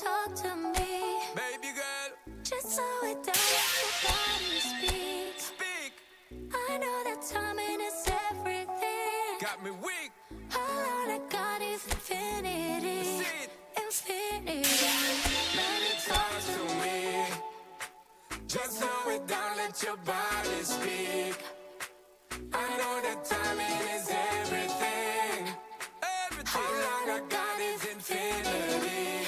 talk to me, baby girl. just slow it down, let your body speak. Speak, I know that timing is everything. got me weak. All I got is infinity, See it. infinity. Let it talk to me. Just slow it down, let your body speak. I know that timing is everything. Everything. How long I got is infinity,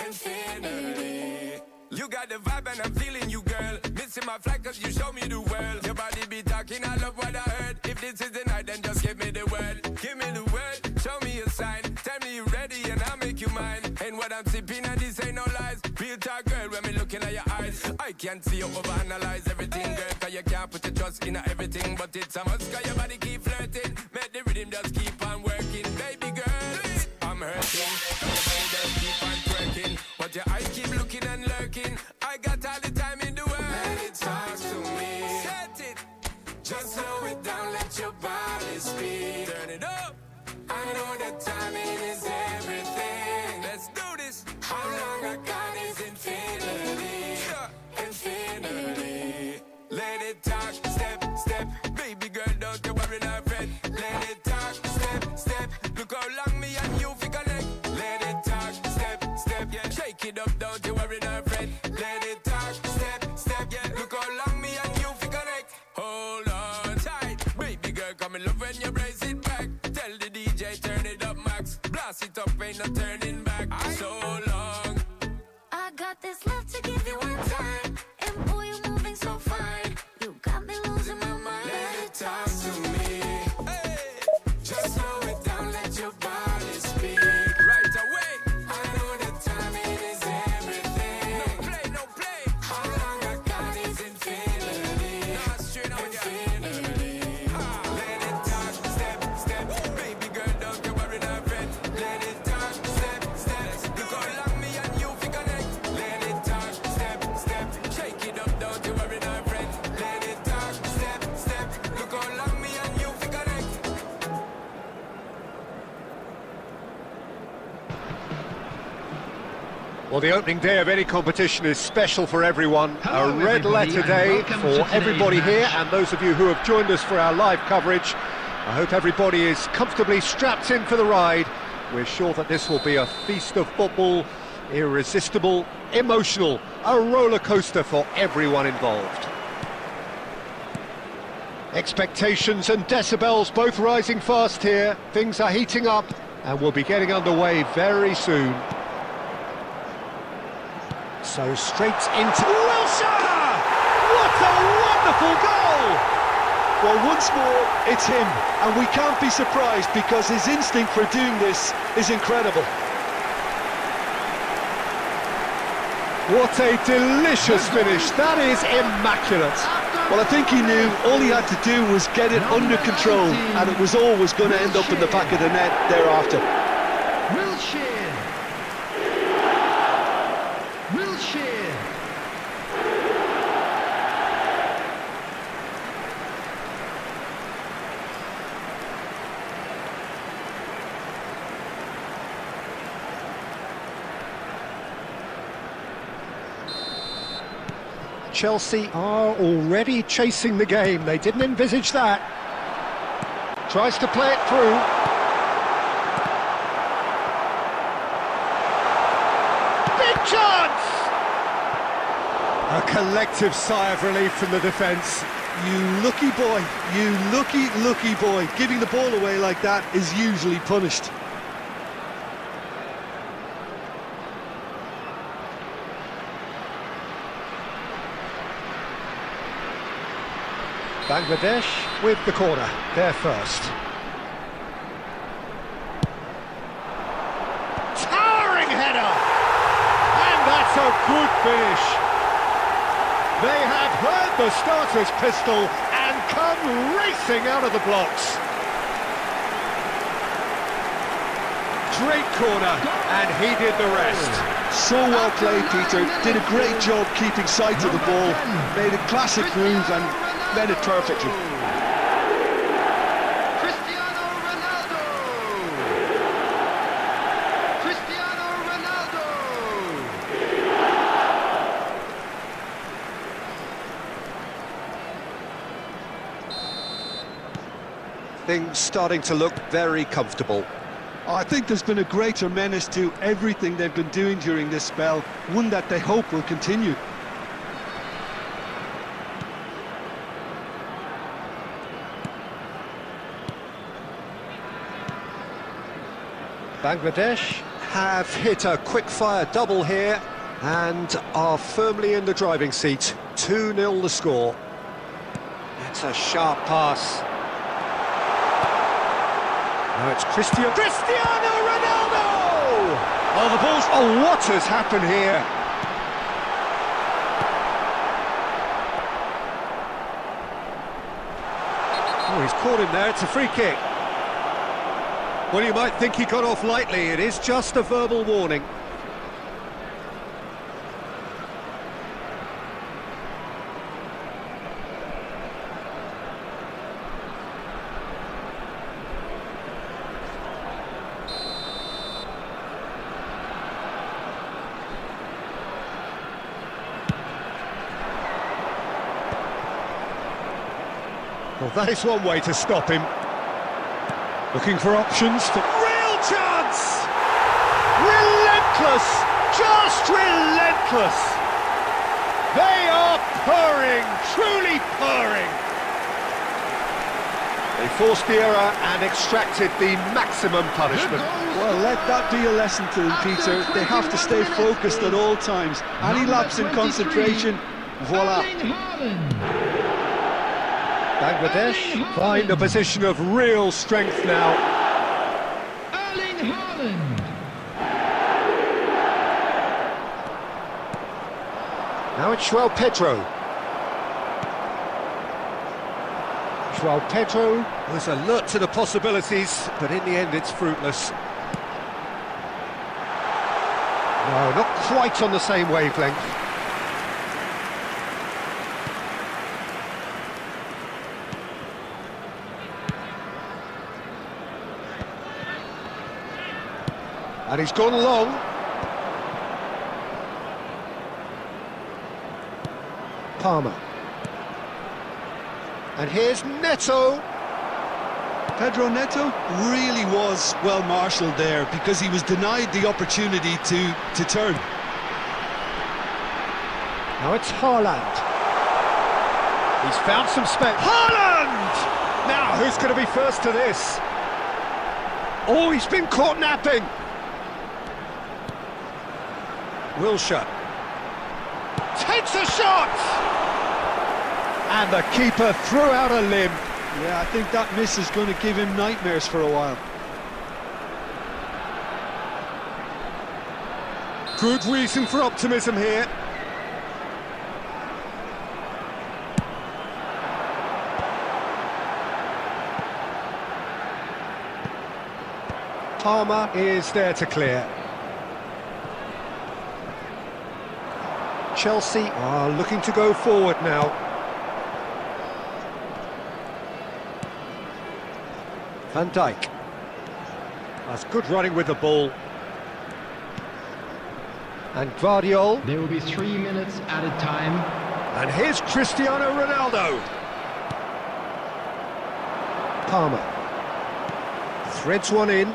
infinity. You got the vibe and I'm feeling you, girl. Missing my flight cause you show me the world. Your body be talking, I love what I heard. If this is the night, then just give me the word. Give me the word, show me a sign. Tell me you're ready and I'll make you mine. And what I'm sipping and this ain't no lies. Real talk, girl, when me looking at your eyes. I can't see you overanalyze everything, girl. Cause you can't put your trust in everything. But it's a must cause your body keep flirting. Make the rhythm just keep on working. Baby girl, I'm hurting. Your body just keep on twerking. But your eyes keep looking and lurking. I got all the time in the world. Let it talk to me. Set it. Just slow it down, let your body speak. Turn it up. I know that timing is everything. Let's do this. How long I got is infinity, infinity. Let it talk, step, step. Baby girl, don't you worry, not fret. Let it talk, step, step. Look how long me and you fi connect. Let it talk, step, step. Yeah, shake it up, don't you worry, not fret. Let it talk, step, step. Yeah, look how long me and you fi connect. Hold on tight, baby girl, come in love when you brace it back. Tell the DJ turn it up max. Blast it up, ain't no turning back. So long. I got this love to give you one time, and boy, you're moving so fine. You got me losing my mind. Let it talk to me. Hey. Just slow it down, let your body speak. Right away. I know that timing is everything. No play, no play. How long I got is infinity. Nah, straight out infinity. Let it talk, step, step. Baby girl, don't you worry, not fret. Let it talk, step, step. Look how long me and you fi connect. Let it talk, step, step. Shake it up, don't you worry, not fret. Let it talk, step, step. Look how long me and you fi connect. Well, the opening day of any competition is special for everyone. Hello, A red everybody, letter and day welcome to for today's everybody match. here and those of you who have joined us for our live coverage. I hope everybody is comfortably strapped in for the ride. We're sure that this will be a feast of football, irresistible, emotional, a roller coaster for everyone involved. Expectations and decibels both rising fast here. Things are heating up and we'll be getting underway very soon. So straight into Wilson! What a wonderful goal! Well, once more, it's him, and we can't be surprised because his instinct for doing this is incredible. What a delicious finish, that is immaculate. Well, I think he knew all he had to do was get it under control, and it was always going to end up in the back of the net thereafter. Wilshere. Chelsea are already chasing the game, they didn't envisage that. Tries to play it through. Big chance! A collective sigh of relief from the defence. You lucky boy, you lucky boy. Giving the ball away like that is usually punished. Bangladesh with the corner, there first. Towering header! And that's a good finish. They have heard the starter's pistol and come racing out of the blocks. Great corner, and he did the rest. So well played, Peter. Did a great job keeping sight of the ball. Made a classic move and read it perfectly. Cristiano Ronaldo. Cristiano Ronaldo. things starting to look very comfortable. I think there's been a greater menace to everything they've been doing during this spell, one that they hope will continue. Bangladesh have hit a quick-fire double here and are firmly in the driving seat. 2-0 the score. That's a sharp pass. Now it's Cristiano Ronaldo! Oh, the ball's... Oh, what has happened here? Oh, he's caught him there. It's a free kick. Well, you might think he got off lightly. It is just a verbal warning. Well, that is one way to stop him. Looking for options for... Real chance! Relentless! Just relentless! They are purring, truly purring! They forced the error and extracted the maximum punishment. Well, let that be a lesson to them, Peter. They have to stay focused at all times. Any lapse in concentration, voila. Bangladesh find a position of real strength now. Now it's João Pedro. João Pedro was alert to the possibilities, but in the end it's fruitless. No, not quite on the same wavelength. And he's gone long. Palmer. And here's Neto. Pedro Neto really was well marshalled there because he was denied the opportunity to turn. Now it's Haaland. He's found some space. Haaland! Now, who's going to be first to this? Oh, he's been caught napping. Wilshere takes a shot, and the keeper threw out a limb. Yeah, I think that miss is going to give him nightmares for a while. Good reason for optimism here. Palmer is there to clear. Chelsea are looking to go forward now. Van Dijk. That's good running with the ball. And Guardiola. There will be 3 minutes added time. And here's Cristiano Ronaldo. Palmer. Threads one in.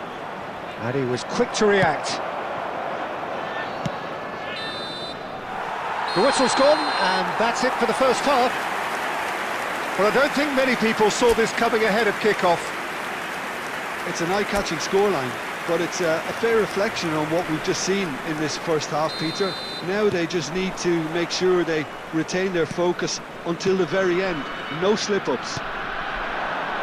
And he was quick to react. The whistle's gone, and that's it for the first half. Well, I don't think many people saw this coming ahead of kick-off. It's an eye-catching scoreline, but it's a fair reflection on what we've just seen in this first half, Peter. Now they just need to make sure they retain their focus until the very end. No slip-ups.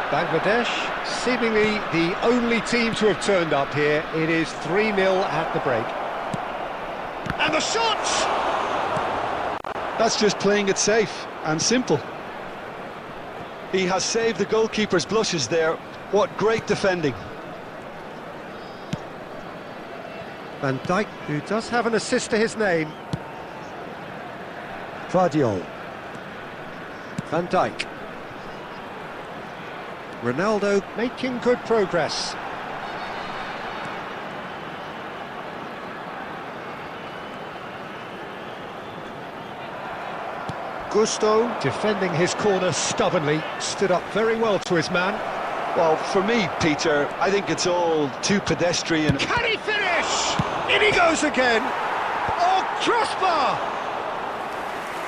Bangladesh, seemingly the only team to have turned up here. It is 3-0 at the break. And the shot! That's just playing it safe and simple. He has saved the goalkeeper's blushes there. What great defending. Van Dijk, who does have an assist to his name. Guardiola. Van Dijk. Ronaldo making good progress. Gusto, defending his corner stubbornly, stood up very well to his man. Well, for me, Peter, I think it's all too pedestrian. Can he finish? In he goes again. Oh, crossbar!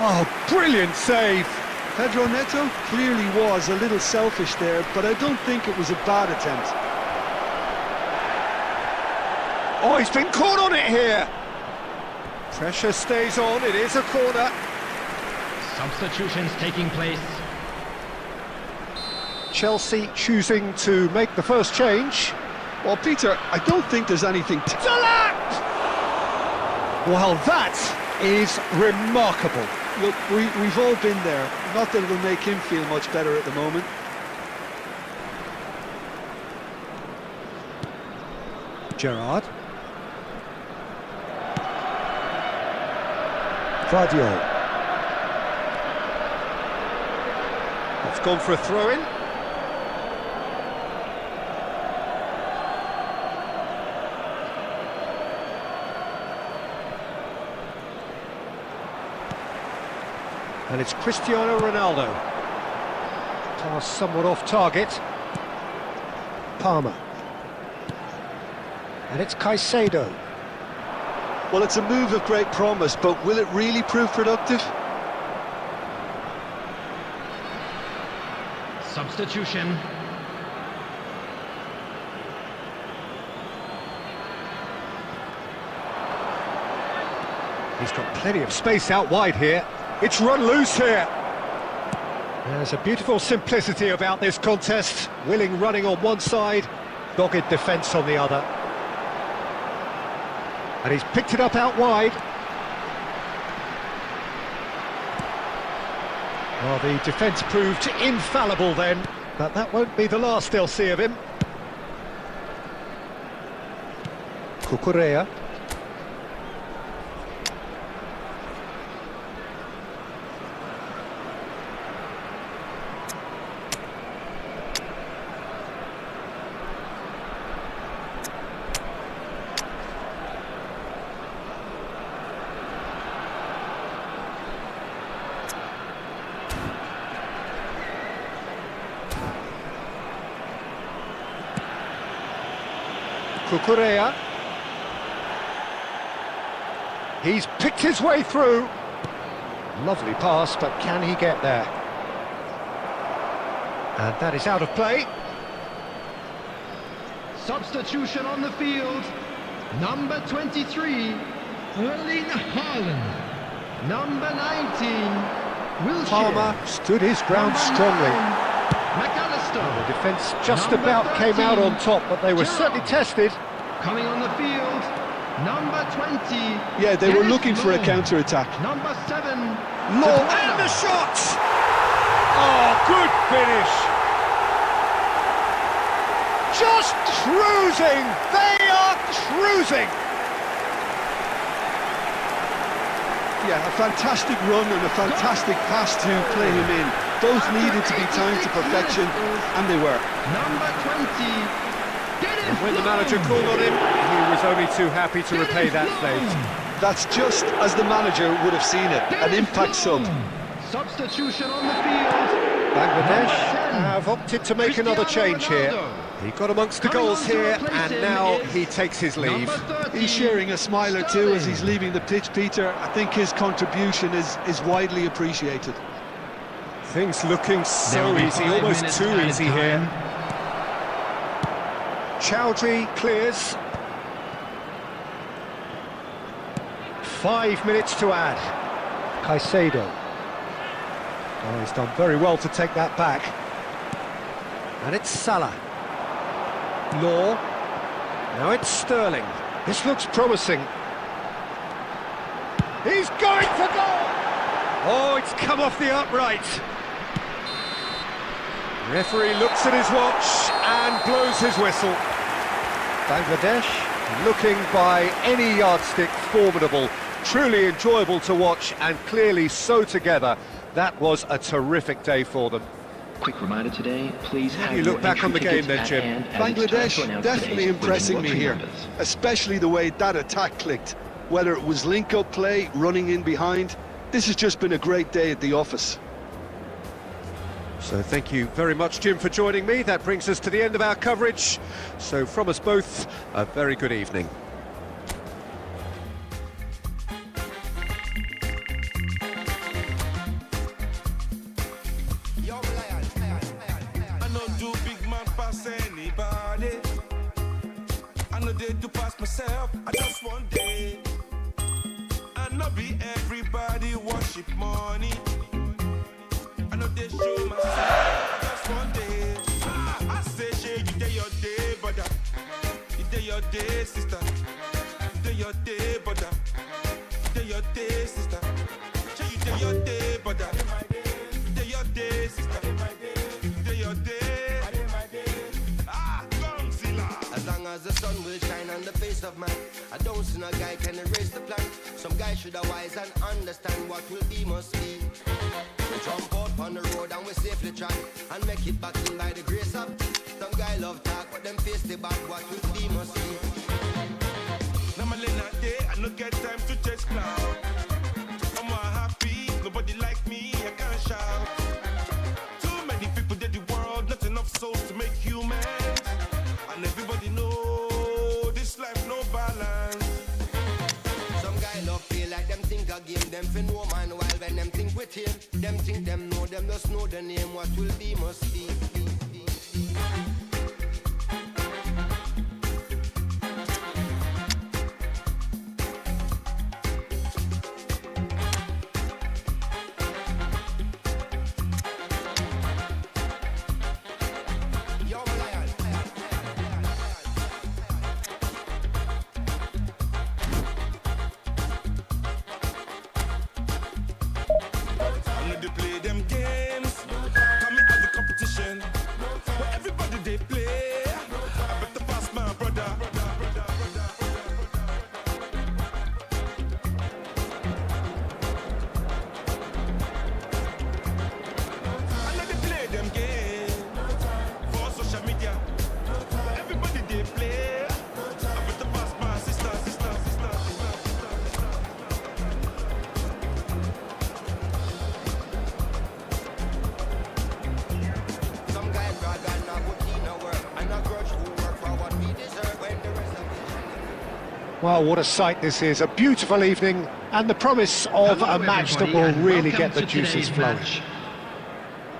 Oh, brilliant save. Pedro Neto clearly was a little selfish there, but I don't think it was a bad attempt. Oh, he's been caught on it here. Pressure stays on, it is a corner. Substitutions taking place. Chelsea choosing to make the first change. Well, Peter, I don't think there's anything... Salah! Well, that is remarkable. Look, we've all been there. Not that it'll make him feel much better at the moment. Gerrard. Vardio. It's gone for a throw-in. And it's Cristiano Ronaldo. Pass somewhat off target. Palmer. And it's Caicedo. Well, it's a move of great promise, but will it really prove productive? Substitution. He's got plenty of space out wide here. It's run loose here. There's a beautiful simplicity about this contest. Willing running on one side, dogged defence on the other. And he's picked it up out wide. Well, the defence proved infallible then, but that won't be the last they'll see of him. Cucurella. Cucurella. He's picked his way through. Lovely pass, but can he get there? And that is out of play. Substitution on the field. Number 23, Erling Haaland. Number 19, Wilshere. Palmer stood his ground Number strongly. 9, McAllister. The defence just Number about came 13, out on top, but they were Gerrard. certainly tested. Coming on the field, number 20. Yeah, they were Dennis looking for a Law. counter-attack. Number 7. Law and the shot! Oh, good finish! Just cruising! They are cruising! Yeah, a fantastic run and a fantastic pass to play him in. Both needed to be timed to perfection, and they were. Number 20. And when the manager called on him, he was only too happy to repay that favour. That's just as the manager would have seen it, an impact sub. Substitution on the field. Bangladesh have opted to make another change here. He got amongst the goals here, and now he takes his leave. He's sharing a smile or two as he's leaving the pitch, Peter. I think his contribution is widely appreciated. Things looking so There'll be easy, 5 almost minutes too added easy time. here. Chowdhury clears. 5 minutes to add. Caicedo. Oh, he's done very well to take that back. And it's Salah. Law. Now it's Sterling. This looks promising. He's going for goal! Oh, it's come off the upright. Referee looks at his watch and blows his whistle. Bangladesh, looking by any yardstick formidable, truly enjoyable to watch and clearly so together. That was a terrific day for them. Quick reminder today, please have you your look back on the entry game then, tickets Jim? at hand, as it's time to Bangladesh announce definitely today's impressing winning me lottery here, numbers. especially the way that attack clicked. Whether it was link-up play, running in behind, this has just been a great day at the office. So thank you very much, Jim, for joining me. That brings us to the end of our coverage. So from us both, a very good evening. I know do big man pass anybody. I know they do pass myself. I just one day. I know be everybody worship money. I know they show myself. Just one day. I say, shey, you day your day, brother. You day your day, sister. You day your day, brother. You day your day, sister. Shey, you day your day, brother. You day your day, sister. You day your day. As long as the sun will shine on the face of man, I don't see no guy can erase the plan. Some guy should have wise and understand what will be must be. We jump out on the road and we safely track and make it back in by the grace of. Some guy love talk, but them face the back. What will be must be. Now my late day, I no get time to chase cloud. I'm more happy, nobody like me, I can't shout. Too many people did the world, not enough souls to make humans. And everybody know this life no balance. Some guy love feel like them think a game, them for no man while when them think with him. Them think them just know the name, what will be must be. I need to play them games, come out the competition. But everybody they play, I better pass my brother. I need to play them games for social media. But everybody they play, I better pass my sister. Some guy brag and not put in a work, and a grudge who work for what we deserve when the rest of Well, what a sight this is. A beautiful evening and the promise of Hello, a match that everybody, will and really welcome get the to juices today's flowing. match.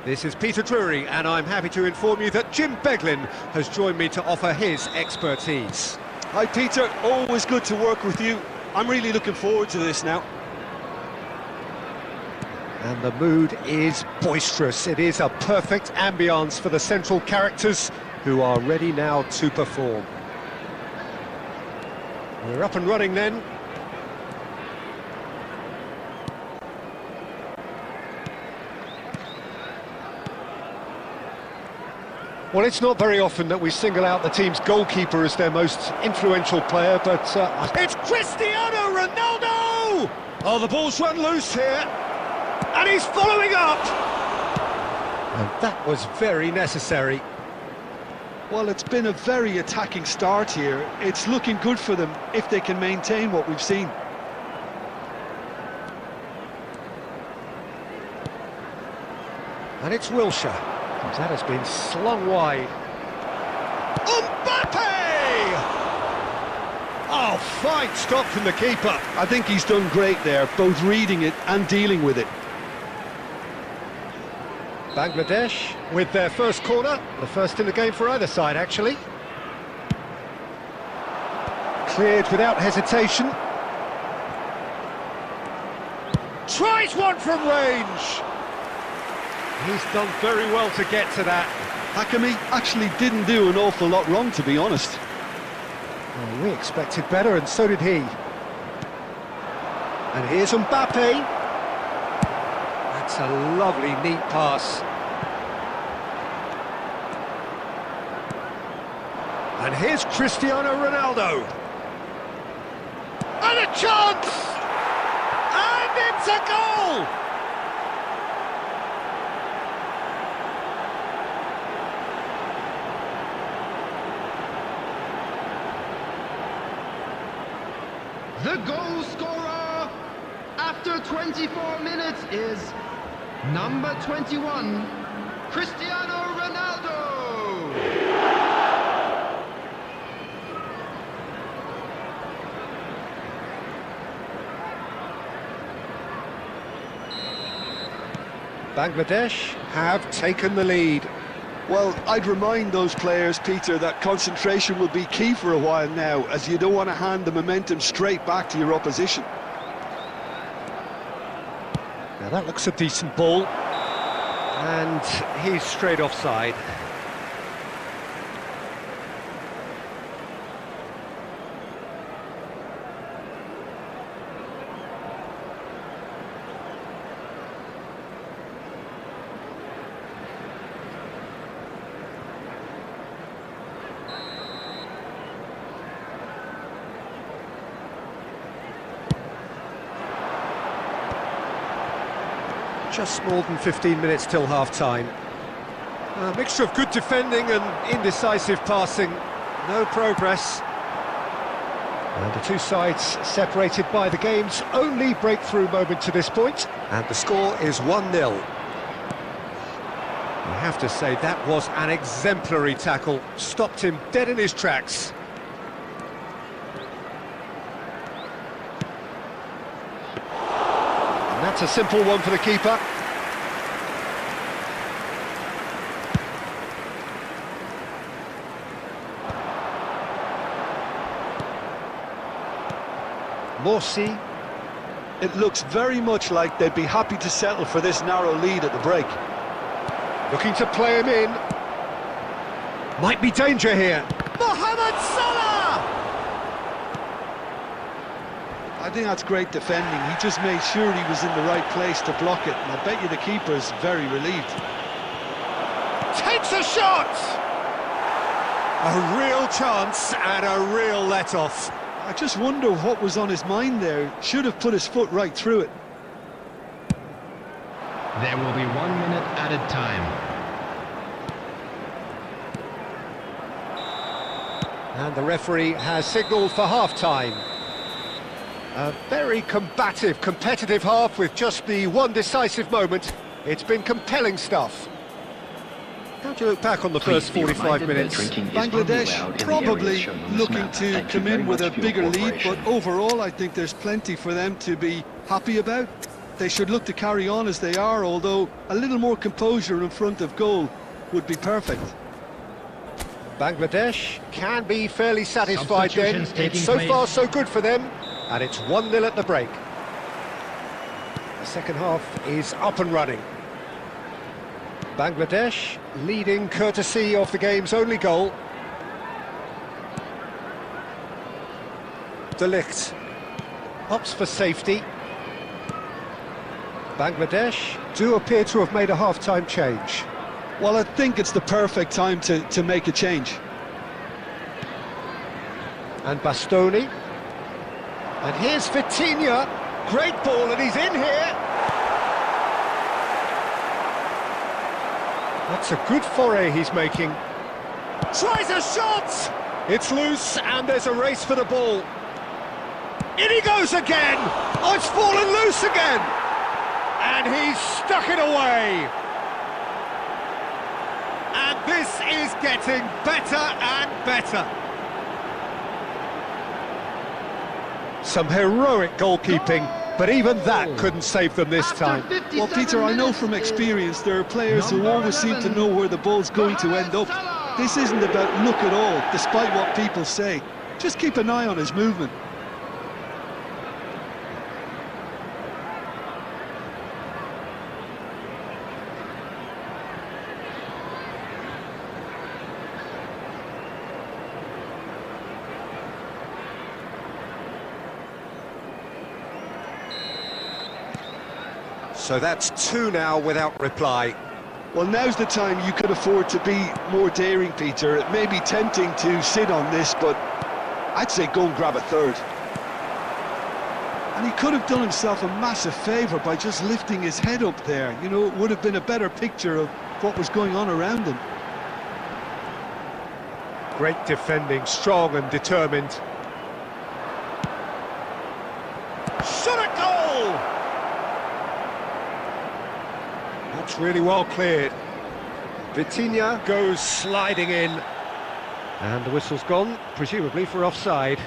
This is Peter Drury, and I'm happy to inform you that Jim Beglin has joined me to offer his expertise. Hi Peter, always good to work with you. I'm really looking forward to this now. And the mood is boisterous. It is a perfect ambience for the central characters who are ready now to perform. We're up and running then. Well, it's not very often that we single out the team's goalkeeper as their most influential player, but it's Cristiano Ronaldo! Oh, the ball's run loose here, and he's following up! And that was very necessary. Well, it's been a very attacking start here. It's looking good for them if they can maintain what we've seen. And it's Wilshere. That has been slung wide. Mbappe! Oh, fine stop from the keeper. I think he's done great there, both reading it and dealing with it. Bangladesh with their first corner, the first in the game for either side, actually. Cleared without hesitation. Tries one from range. He's done very well to get to that. Hakimi actually didn't do an awful lot wrong, to be honest. Well, we expected better, and so did he. And here's Mbappe. That's a lovely, neat pass. And here's Cristiano Ronaldo. And a chance! And it's a goal! The goal scorer after 24 minutes is number 21, Cristiano Ronaldo. Bangladesh have taken the lead. Well, I'd remind those players, Peter, that concentration will be key for a while now, as you don't want to hand the momentum straight back to your opposition. Now that looks a decent ball. And he's straight offside. Just more than 15 minutes till half-time. A mixture of good defending and indecisive passing. No progress. And the two sides separated by the game's only breakthrough moment to this point. And the score is 1-0. You have to say that was an exemplary tackle. Stopped him dead in his tracks. And that's a simple one for the keeper. Morsi. It looks very much like they'd be happy to settle for this narrow lead at the break. Looking to play him in. Might be danger here. Mohamed Salah! I think that's great defending. He just made sure he was in the right place to block it, and I bet you the keeper's very relieved. Takes a shot! A real chance and a real let-off. I just wonder what was on his mind there. Should have put his foot right through it. There will be 1 minute added time. And the referee has signalled for half-time. A very combative, competitive half with just the one decisive moment. It's been compelling stuff. How do you look back on the first 45 minutes? Bangladesh probably looking to come in with a bigger lead, but overall I think there's plenty for them to be happy about. They should look to carry on as they are, although a little more composure in front of goal would be perfect. Bangladesh can be fairly satisfied then. It's so far so good for them, and it's 1-0 at the break. The second half is up and running. Bangladesh leading courtesy of the game's only goal. De Ligt opts for safety. Bangladesh do appear to have made a half-time change. Well, I think it's the perfect time to make a change. And Bastoni. And here's Vitinha. Great ball, and he's in here. That's a good foray he's making. Tries a shot! It's loose, and there's a race for the ball. In he goes again! Oh, it's fallen loose again! And he's stuck it away! And this is getting better and better. Some heroic goalkeeping, but even that couldn't save them this time. Well, Peter, I know from experience there are players who always seem to know where the ball's going to end up. This isn't about luck at all, despite what people say. Just keep an eye on his movement. So that's 2 now without reply. Well, now's the time you could afford to be more daring, Peter. It may be tempting to sit on this, but I'd say go and grab a third. And he could have done himself a massive favour by just lifting his head up there. You know, it would have been a better picture of what was going on around him. Great defending, strong and determined. Shot at goal! That's really well cleared. Vitinha goes sliding in. And the whistle's gone, presumably for offside.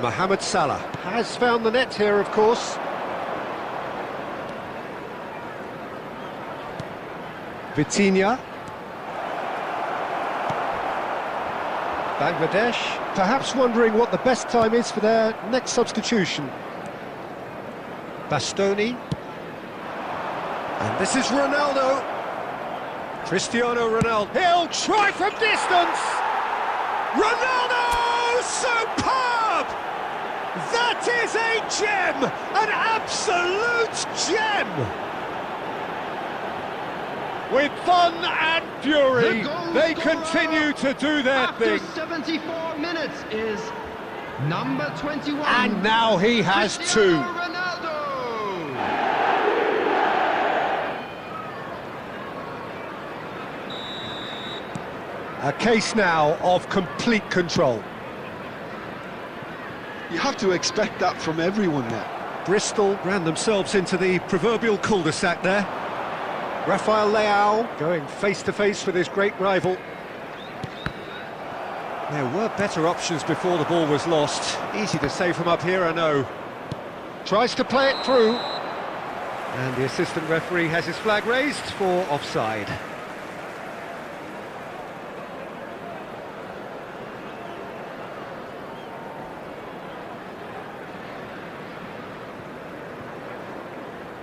Mohamed Salah has found the net here, of course. Vitinha. Bangladesh, perhaps wondering what the best time is for their next substitution. Bastoni. And this is Ronaldo. Cristiano Ronaldo. He'll try from distance. Ronaldo! Superb! That is a gem! An absolute gem! With fun and fury, they continue to do their thing. After 74 minutes is number 21. And now he has Cristiano two. Ronaldo. A case now of complete control. You have to expect that from everyone now. Bristol ran themselves into the proverbial cul-de-sac there. Rafael Leao going face-to-face with his great rival. There were better options before the ball was lost. Easy to say from up here, I know. Tries to play it through. And the assistant referee has his flag raised for offside.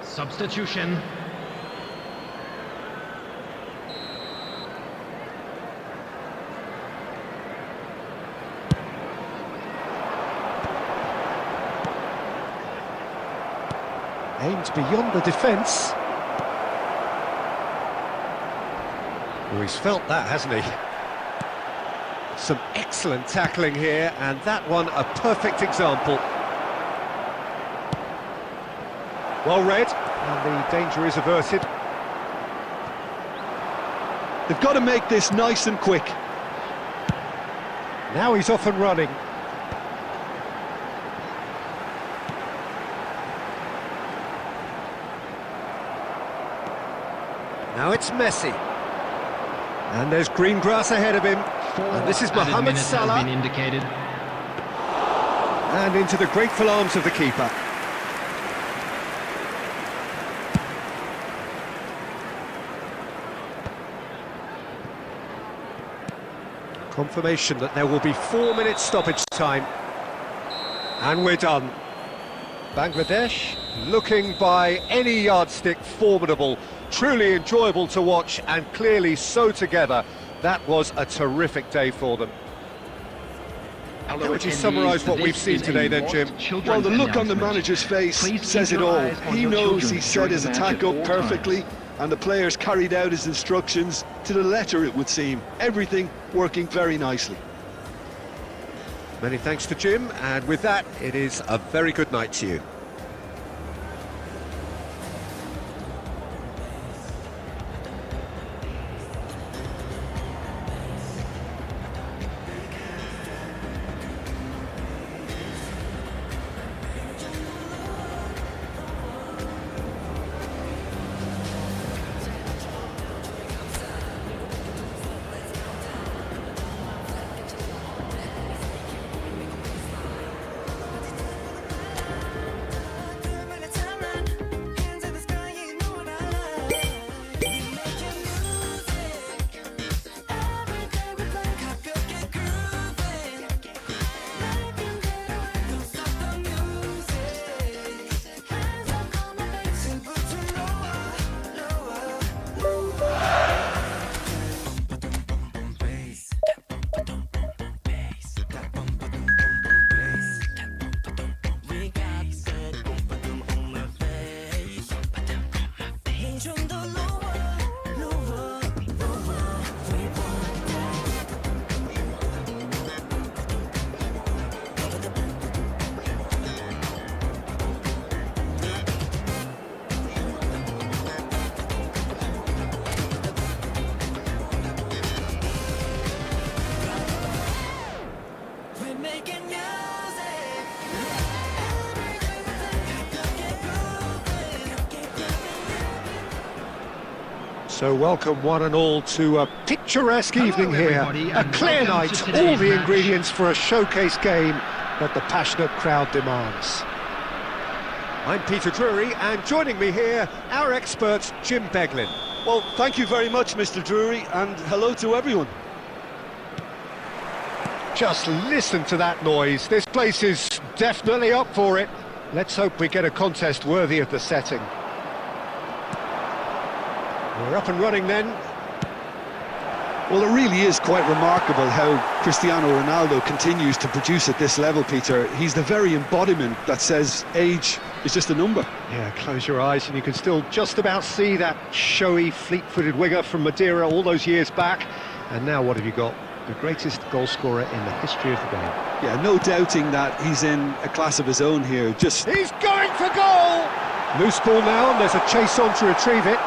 Substitution. Aims beyond the defence. Oh, he's felt that, hasn't he? Some excellent tackling here, and that one a perfect example. Well read, and the danger is averted. They've got to make this nice and quick. Now he's off and running. Now it's Messi. And there's green grass ahead of him. And this is Mohamed Salah. Has been indicated. And into the grateful arms of the keeper. Confirmation that there will be 4 minutes stoppage time. And we're done. Bangladesh looking by any yardstick formidable, truly enjoyable to watch and clearly so together. That was a terrific day for them. How would you summarise what we've seen today then, Jim? Well, the look on the manager's face says it all. He knows he set his attack up perfectly, and the players carried out his instructions to the letter, it would seem. Everything working very nicely. Many thanks to Jim, and with that, it is a very good night to you. So welcome one and all to a picturesque evening here. everybody, A and clear welcome night, to all today's the match. ingredients for a showcase game that the passionate crowd demands. I'm Peter Drury, and joining me here, our expert Jim Beglin. Well, thank you very much, Mr. Drury, and hello to everyone. Just listen to that noise. This place is definitely up for it. Let's hope we get a contest worthy of the setting. We're up and running then. Well, it really is quite remarkable how Cristiano Ronaldo continues to produce at this level, Peter. He's the very embodiment that says age is just a number. Yeah, close your eyes and you can still just about see that showy, fleet-footed winger from Madeira all those years back. And now what have you got? The greatest goal scorer in the history of the game. Yeah, no doubting that he's in a class of his own here. Just He's going for goal! Loose ball now, and there's a chase on to retrieve it.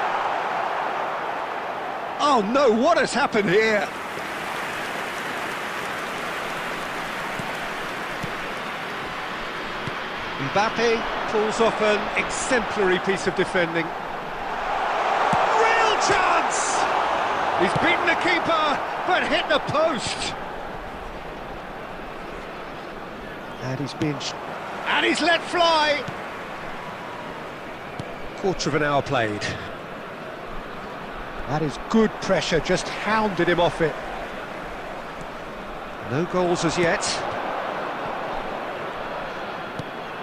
Oh no, what has happened here? Mbappe pulls off an exemplary piece of defending. Real chance! He's beaten the keeper, but hit the post. And he's let fly. Quarter of an hour played. That is good pressure, just hounded him off it. No goals as yet.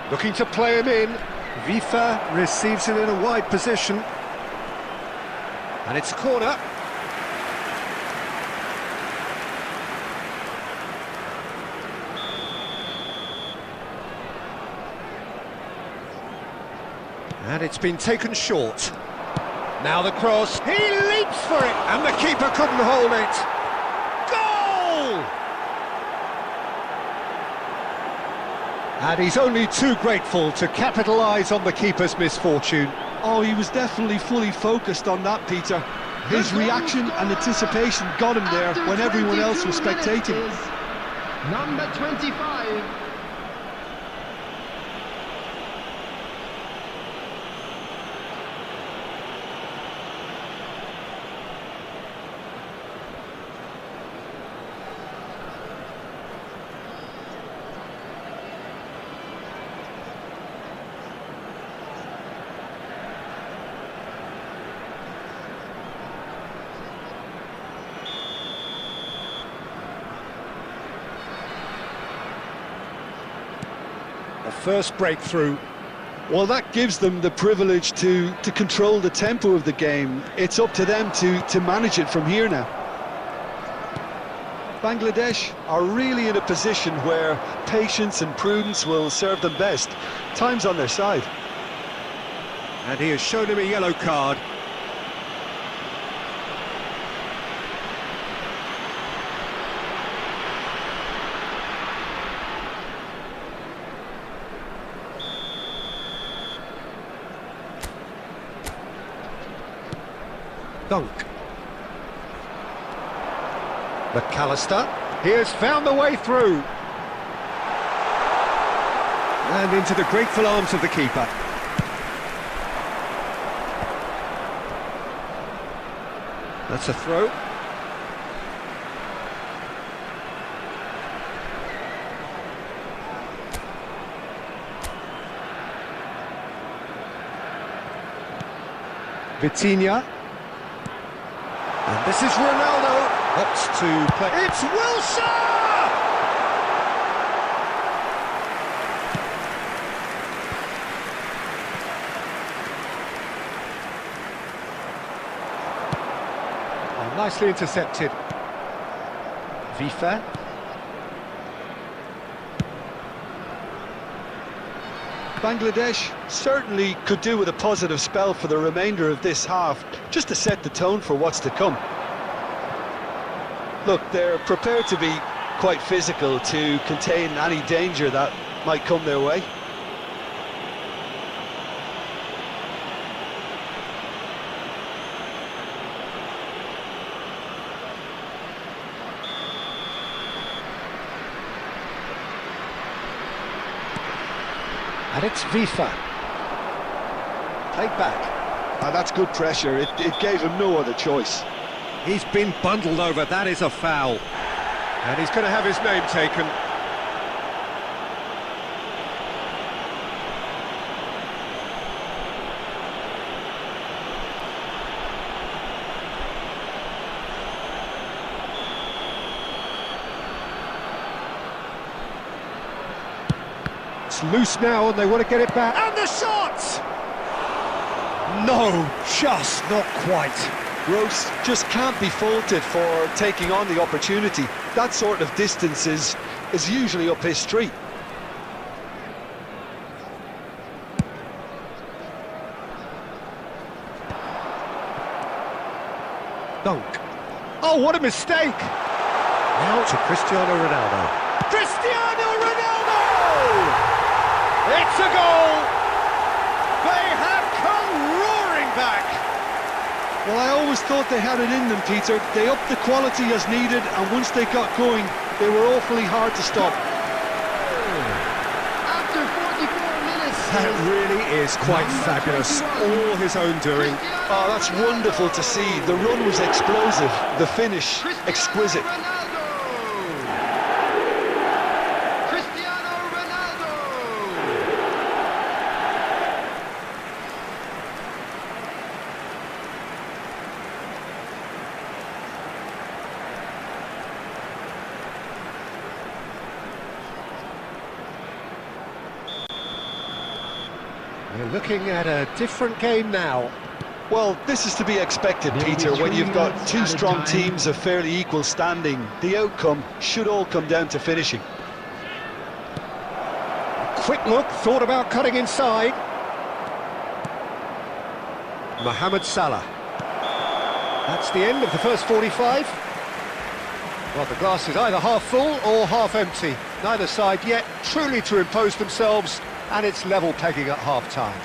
Looking to play him in. Vifa receives it in a wide position. And it's a corner. And it's been taken short. Now the cross, he leaps for it, and the keeper couldn't hold it. Goal! And he's only too grateful to capitalise on the keeper's misfortune. oh, he was definitely fully focused on that, Peter. His reaction and anticipation got him there After when everyone else was 22 minutes spectating. is number 25. The first breakthrough. Well, that gives them the privilege to control the tempo of the game. It's up to them to manage it from here now. Bangladesh are really in a position where patience and prudence will serve them best. Time's on their side. And he has shown him a yellow card. Dunk. McAllister, he has found the way through. And into the grateful arms of the keeper. That's a throw. Vitinha. And this is Ronaldo. Opts to play. It's Wilson! Oh, nicely intercepted. Vifa. Bangladesh certainly could do with a positive spell for the remainder of this half, just to set the tone for what's to come. Look, they're prepared to be quite physical to contain any danger that might come their way. And it's Vifa. Played back. That's good pressure. It gave him no other choice. He's been bundled over, that is a foul. And he's going to have his name taken. It's loose now and they want to get it back. And the shot! No, just not quite. Gross just can't be faulted for taking on the opportunity. That sort of distance is usually up his street. Dunk. Oh, what a mistake! Now to Cristiano Ronaldo. Cristiano Ronaldo! It's a goal! They have come roaring back! Well, I always thought they had it in them, Peter. They upped the quality as needed, and once they got going, they were awfully hard to stop. After 44 minutes. That really is quite fabulous. All his own doing. Oh, that's wonderful to see. The run was explosive, the finish exquisite. Cristiano Ronaldo. We're looking at a different game now. Well, this is to be expected, Peter, when you've got two strong teams of fairly equal standing. The outcome should all come down to finishing. Quick look, thought about cutting inside. Mohamed Salah. That's the end of the first 45. Well, the glass is either half full or half empty. Neither side yet truly to impose themselves, and it's level pegging at half-time.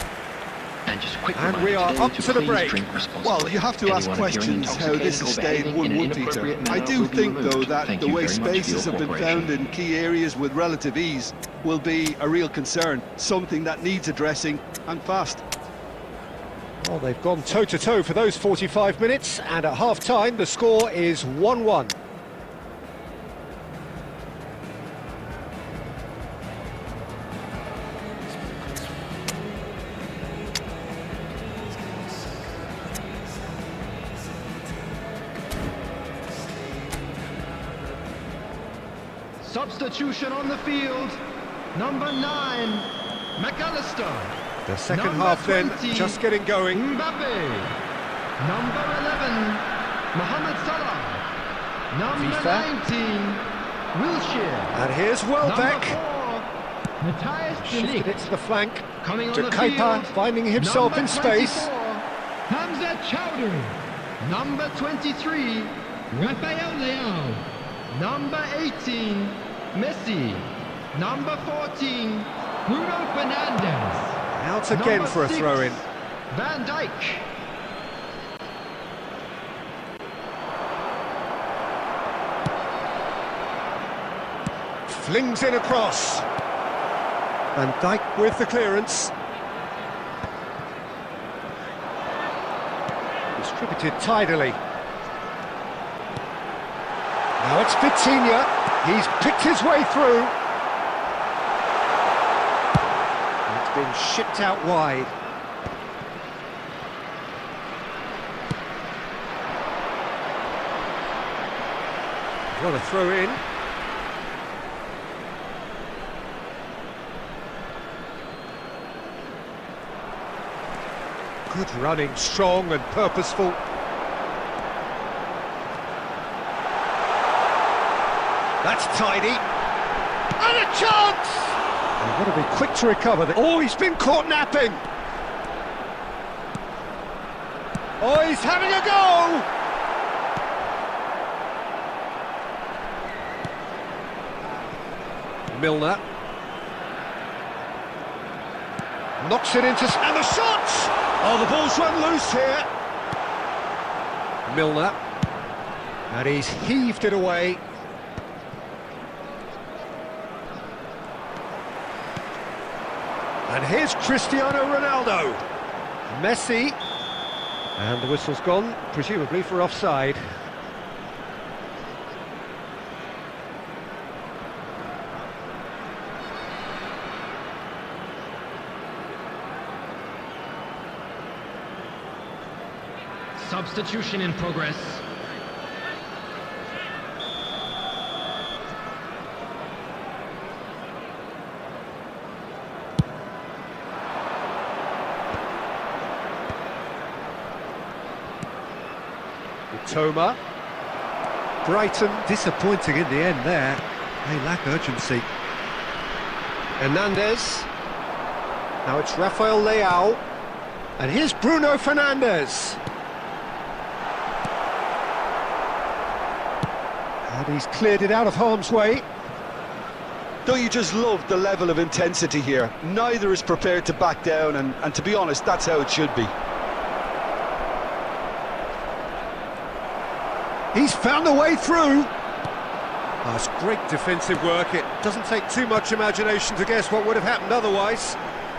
And just a quick And reminder we are today up to the please break. drink responsibly. Well, you have to ask Anyone appearing questions how this has intoxicated stayed or behaving in 1-1, an Peter. inappropriate I manner do will be think, though, removed. that Thank the you way very much for your spaces have been cooperation. found in key areas with relative ease will be a real concern, something that needs addressing, and fast. Well, they've gone toe-to-toe for those 45 minutes, and at half-time the score is 1-1. Substitution on the field. Number 9, McAllister. The second Number half then 20, just getting going. Mbappe. Number 11, Mohamed Salah. Number FIFA. 19, Wilshere. And here's Number Welbeck. 4, Matthias de Shifted Ligt. it to the flank. Coming on To the Kepa, field. finding himself Number in space. 24, Hamza Chowdhury. Number 23, Rafael Leao. Number 18, Messi. Number 14, Bruno Fernandes. Out again Number for a 6, throw-in. Van Dijk. Flings in across. Van Dijk with the clearance. Distributed tidily. Now it's Vitinha. He's picked his way through. It's been shipped out wide. What a throw in. Good running, strong and purposeful. That's tidy. And a chance! They've got to be quick to recover. Oh, he's been caught napping. Oh, he's having a go! Milner. Knocks it into... And the shot! Oh, the ball's run loose here. Milner. And he's heaved it away. And here's Cristiano Ronaldo. Messi. And the whistle's gone, presumably for offside. Substitution in progress. Toma. Brighton disappointing in the end there. They lack urgency. Hernandez. Now it's Rafael Leao. And here's Bruno Fernandes. And he's cleared it out of harm's way. Don't you just love the level of intensity here? Neither is prepared to back down, and to be honest, that's how it should be. He's found a way through. Oh, it's great defensive work. It doesn't take too much imagination to guess what would have happened otherwise.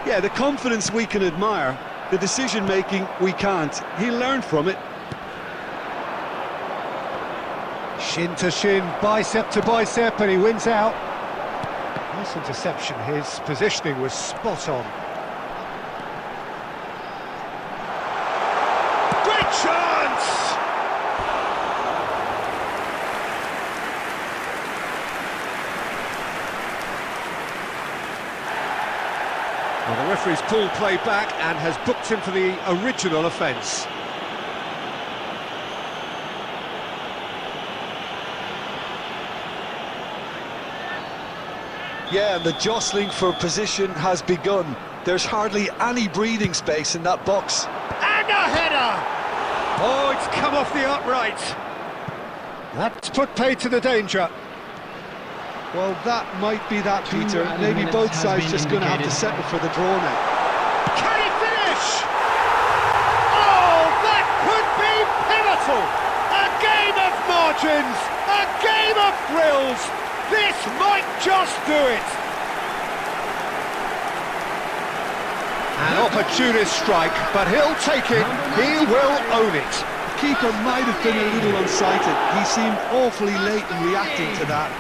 Yeah, the confidence we can admire, the decision-making we can't. He learned from it. Shin to shin, bicep to bicep, and he wins out. Nice interception. His positioning was spot on. Great chance! Well, the referee's pulled play back and has booked him for the original offence. Yeah, and the jostling for position has begun. There's hardly any breathing space in that box. And a header! Oh, it's come off the upright. That's put paid to the danger. Well, that might be that, 2 Peter. added Maybe minutes both has sides been just going to have to indicated. settle for the draw now. Can he finish? Oh, that could be pivotal! A game of margins! A game of thrills! This might just do it! An opportunist strike, but he'll take it. He will own it. The keeper might have been a little unsighted. He seemed awfully late in reacting to that.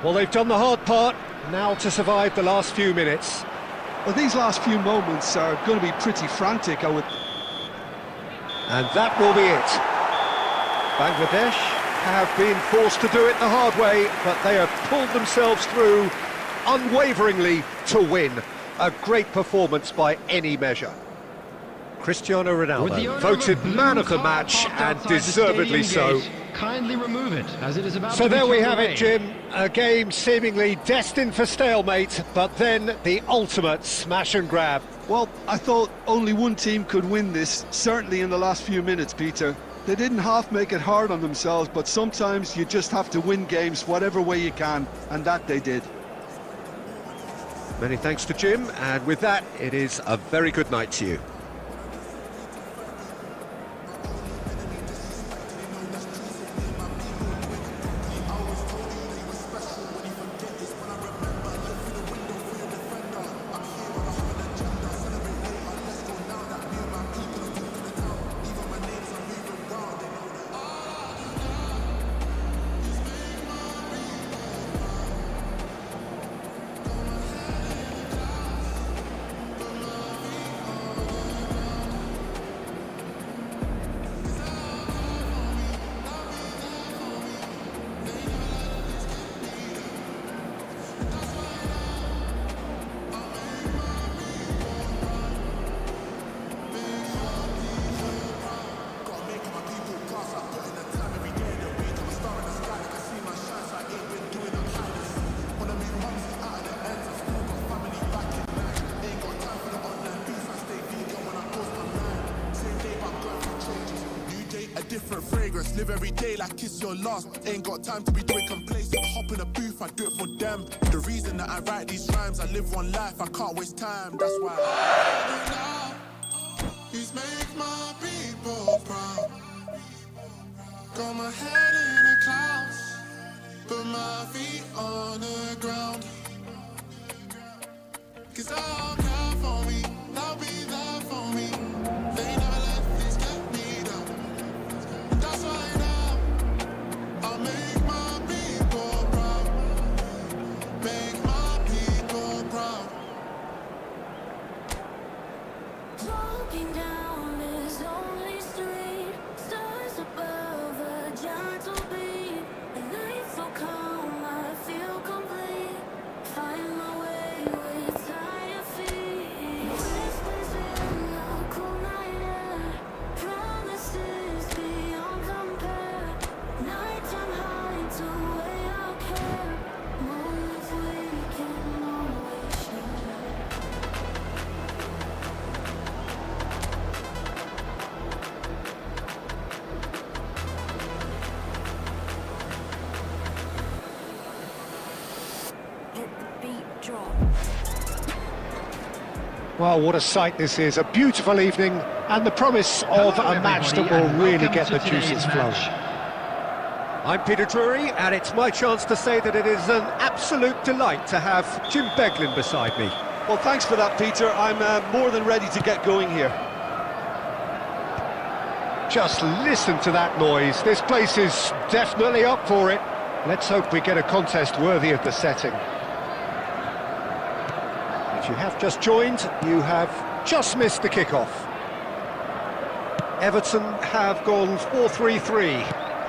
Well, they've done the hard part, now to survive the last few minutes. Well, these last few moments are going to be pretty frantic, I would... And that will be it. Bangladesh have been forced to do it the hard way, but they have pulled themselves through unwaveringly to win. A great performance by any measure. Cristiano Ronaldo voted man of the match, and deservedly so. Kindly remove it, as it is about So to be there we kicked have away. it, Jim. A game seemingly destined for stalemate, but then the ultimate smash and grab. Well, I thought only one team could win this, certainly in the last few minutes, Peter. They didn't half make it hard on themselves, but sometimes you just have to win games whatever way you can, and that they did. Many thanks to Jim, and with that, it is a very good night to you. different fragrance. Live every day like it's your last. Ain't got time to be doing complacent. Hop in a booth, I do it for them. The reason that I write these rhymes, I live one life, I can't waste time. That's why please make my people proud. Got my head in the clouds, put my feet on the ground. Cause they'll care for me, they'll be there for me. They never let this get me down. That's why now I'll make my people proud. Make my people proud. Walking down this lonely street, stars above a gentle beat. The night so calm, I feel complete. Find my way with tired feet. Whispers in the cool night air, promises beyond compare. Nighttime hides away our care. Moments we can always share. Let the beat drop. Well, what a sight this is. A beautiful evening and the promise of Hello, a match that everybody, will and really welcome get to the today's juices flowing. match. I'm Peter Drury, and it's my chance to say that it is an absolute delight to have Jim Beglin beside me. Well, thanks for that, Peter. I'm more than ready to get going here. Just listen to that noise. This place is definitely up for it. Let's hope we get a contest worthy of the setting. If you have just joined, you have just missed the kickoff. Everton have gone 4-3-3.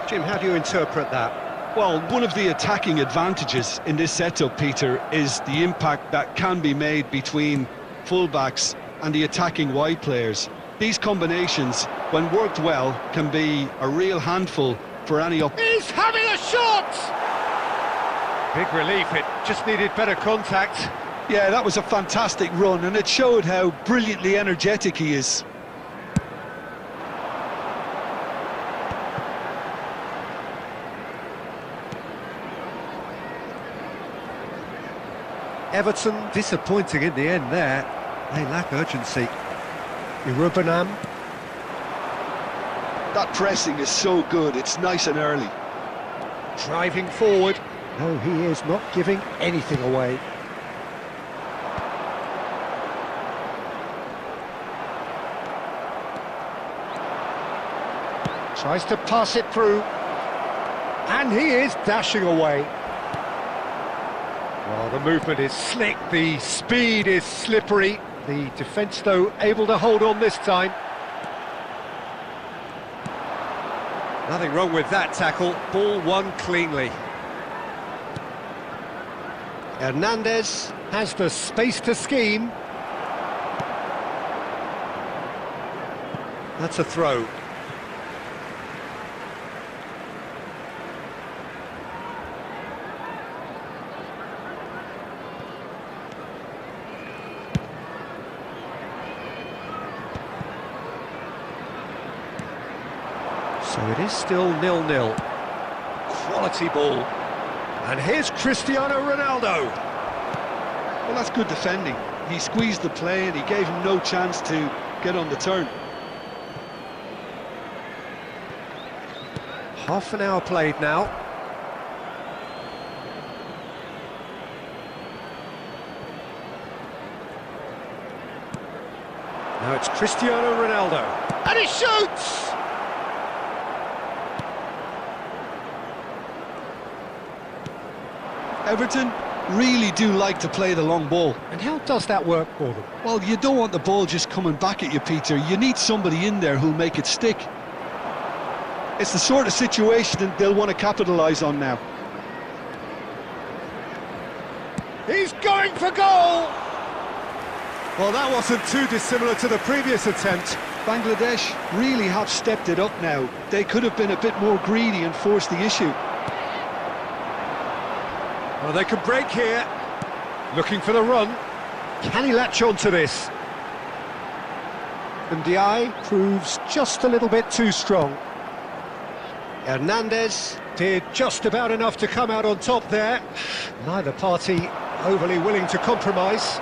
Jim, how do you interpret that? Well, one of the attacking advantages in this setup, Peter, is the impact that can be made between fullbacks and the attacking wide players. These combinations, when worked well, can be a real handful for any He's having a shot! Big relief, it just needed better contact. Yeah, that was a fantastic run, and it showed how brilliantly energetic he is. Everton disappointing in the end there. They lack urgency. Irubanam. That pressing is so good, it's nice and early. Driving forward. No, he is not giving anything away. Tries to pass it through. And he is dashing away. Well, the movement is slick, the speed is slippery. The defence, though, able to hold on this time. Nothing wrong with that tackle. Ball won cleanly. Hernandez has the space to scheme. That's a throw. So it is still 0-0. Quality ball. And here's Cristiano Ronaldo. Well, that's good defending. He squeezed the play and he gave him no chance to get on the turn. Half an hour played now. Now it's Cristiano Ronaldo. And he shoots! Everton really do like to play the long ball. And how does that work for them? Well, you don't want the ball just coming back at you, Peter. You need somebody in there who'll make it stick. It's the sort of situation that they'll want to capitalise on now. He's going for goal! Well, that wasn't too dissimilar to the previous attempt. Bangladesh really have stepped it up now. They could have been a bit more greedy and forced the issue. Well, they could break here. Looking for the run. Can he latch on to this? And Diaye proves just a little bit too strong. Hernandez did just about enough to come out on top there. Neither party overly willing to compromise.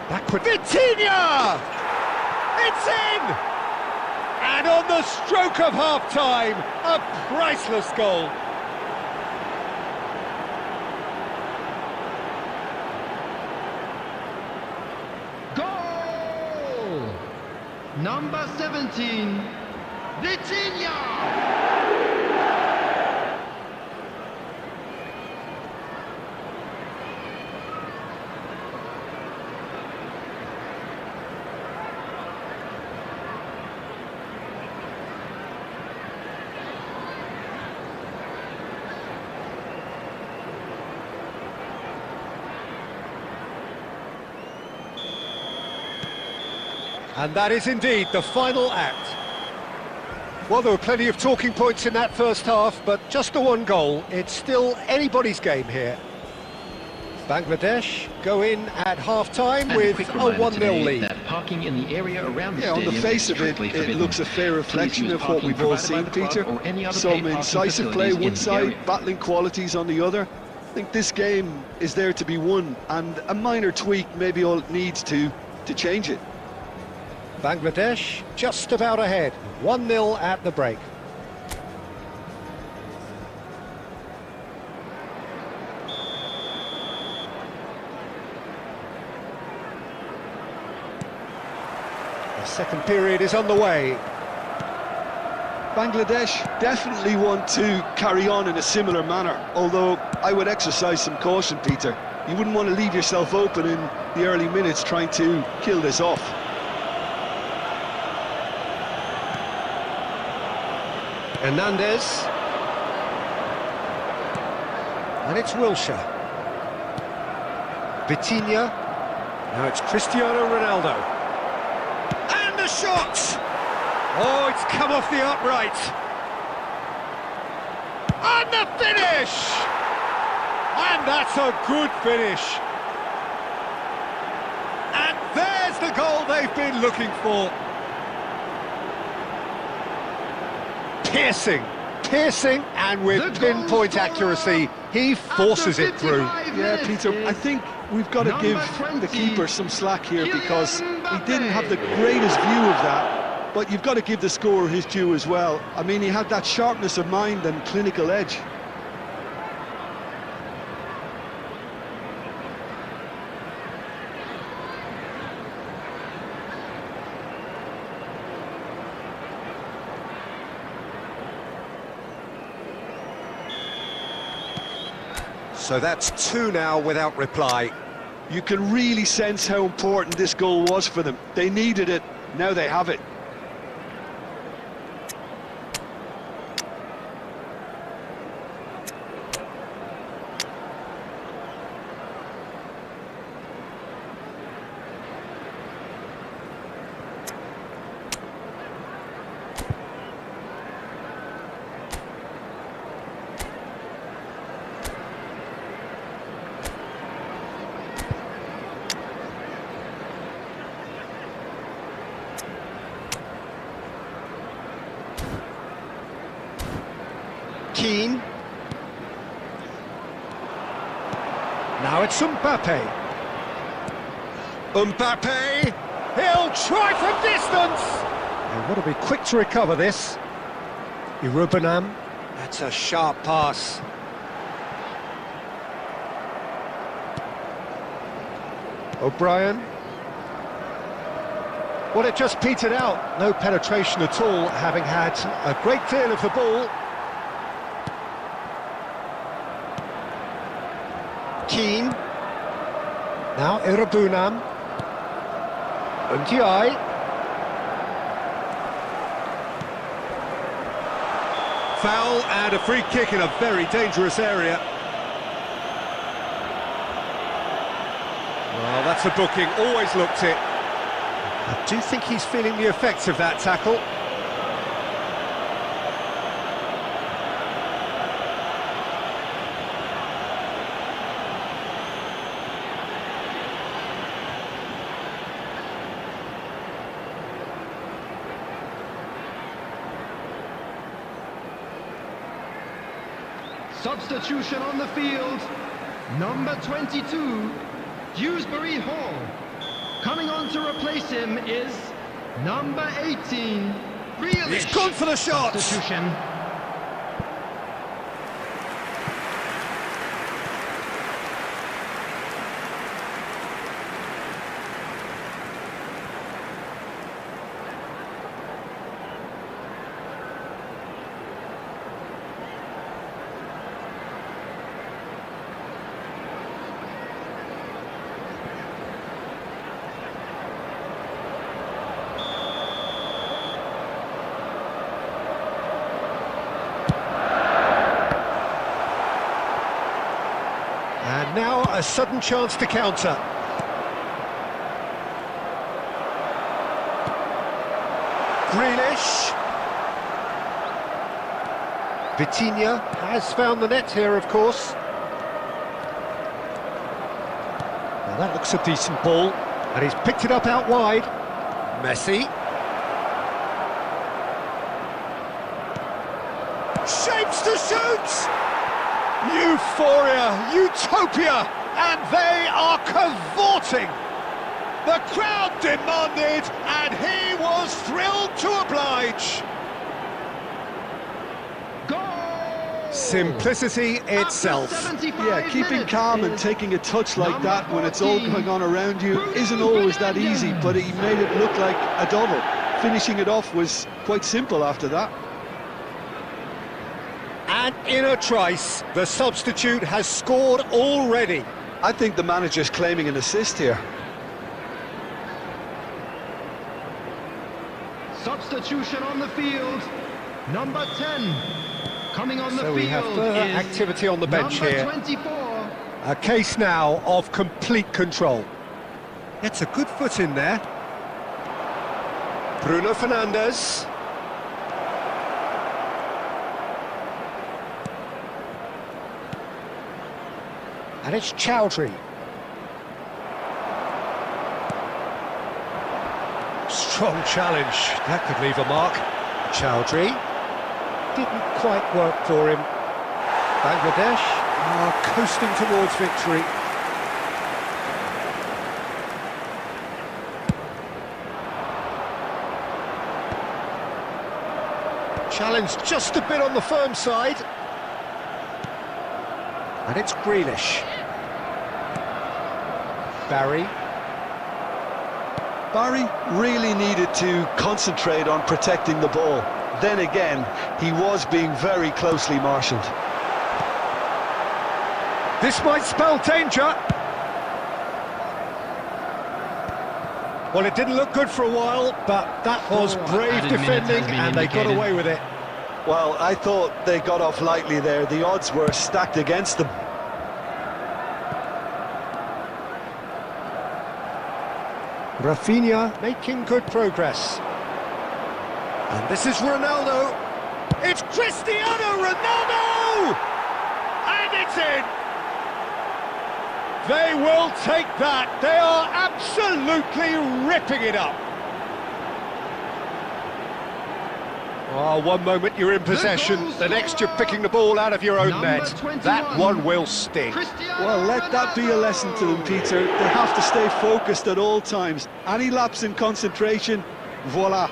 Backward. Vitinha! It's in! And on the stroke of half-time, a priceless goal. Goal! Number 17, Vitinha! And that is indeed the final act. Well, there were plenty of talking points in that first half, but just the one goal. It's still anybody's game here. Bangladesh go in at half-time with a 1-0 lead. That parking in the area around the On the stadium face is of it, strictly it forbidden. looks a fair reflection Please use of what parking we've all provided by seen, the club Peter. or any other Some paid parking incisive play facilities in one the side, area. battling qualities on the other. I think this game is there to be won, and a minor tweak maybe all it needs to change it. Bangladesh just about ahead, 1-0 at the break. The second period is on the way. Bangladesh definitely want to carry on in a similar manner, although I would exercise some caution, Peter. You wouldn't want to leave yourself open in the early minutes trying to kill this off. Hernandez. And it's Wilshere. Vitinha. Now it's Cristiano Ronaldo. And the shot! Oh, it's come off the upright. And the finish! And that's a good finish. And there's the goal they've been looking for. Piercing, and with pinpoint accuracy, he forces it through. Yeah, Peter, I think we've got to give the keeper some slack here because he didn't have the greatest view of that, but you've got to give the scorer his due as well. I mean, he had that sharpness of mind and clinical edge. So that's 2 now without reply. You can really sense how important this goal was for them. They needed it, now they have it. Keane. Now it's Mbappe. Mbappe! He'll try from distance! They want to be quick to recover this. Irubanam. That's a sharp pass. O'Brien. Well, it just petered out. No penetration at all, having had a great deal of the ball. Keane. Now Irubanam. Ndiaye. Foul and a free kick in a very dangerous area. Well, that's a booking, always looked it. I do think he's feeling the effects of that tackle. Substitution on the field. Number 22, Dewsbury Hall. Coming on to replace him is number 18, Grealish. He's gone for the shot. Substitution. And now a sudden chance to counter. Grealish. Vitinha has found the net here, of course. Now that looks a decent ball, and he's picked it up out wide. Messi. Shapes to shoot! Euphoria, utopia, and they are cavorting. The crowd demanded, and he was thrilled to oblige. Goal! Simplicity itself. Yeah, keeping calm and taking a touch like that when it's all going on around you isn't always that easy, but he made it look like a double. Finishing it off was quite simple after that. And in a trice, the substitute has scored already. I think the manager's claiming an assist here. Substitution on the field. Number 10. Coming on the So field we have further is activity on the bench number here. 24. A case now of complete control. Gets a good foot in there. Bruno Fernandes. And it's Chowdhury. Strong challenge. That could leave a mark. Chowdhury. Didn't quite work for him. Bangladesh are coasting towards victory. Challenge just a bit on the firm side. And it's Grealish. Barry. Barry really needed to concentrate on protecting the ball. Then again, he was being very closely marshalled. This might spell danger. Well, it didn't look good for a while, but that was brave Added minutes defending, has been and they got indicated. away with it. Well, I thought they got off lightly there. The odds were stacked against them. Rafinha making good progress. And this is Ronaldo. It's Cristiano Ronaldo! And it's in! They will take that. They are absolutely ripping it up. Oh, one moment you're in possession, the next you're picking the ball out of your own Number net. 21. That one will sting. Cristiano Well, let that be a lesson to them, Peter. They have to stay focused at all times. Any lapse in concentration, voila.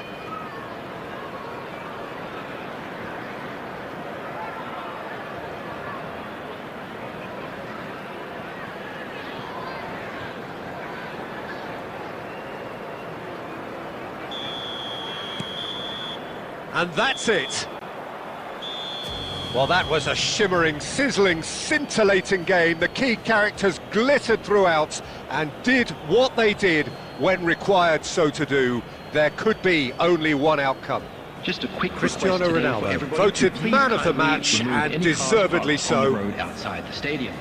And that's it. Well, that was a shimmering, sizzling, scintillating game. The key characters glittered throughout and did what they did when required so to do. There could be only one outcome. Just a quick Cristiano request today Ronaldo, for everybody voted to please man of the kindly match, remove and any deservedly cars parked on so. the road outside the stadium.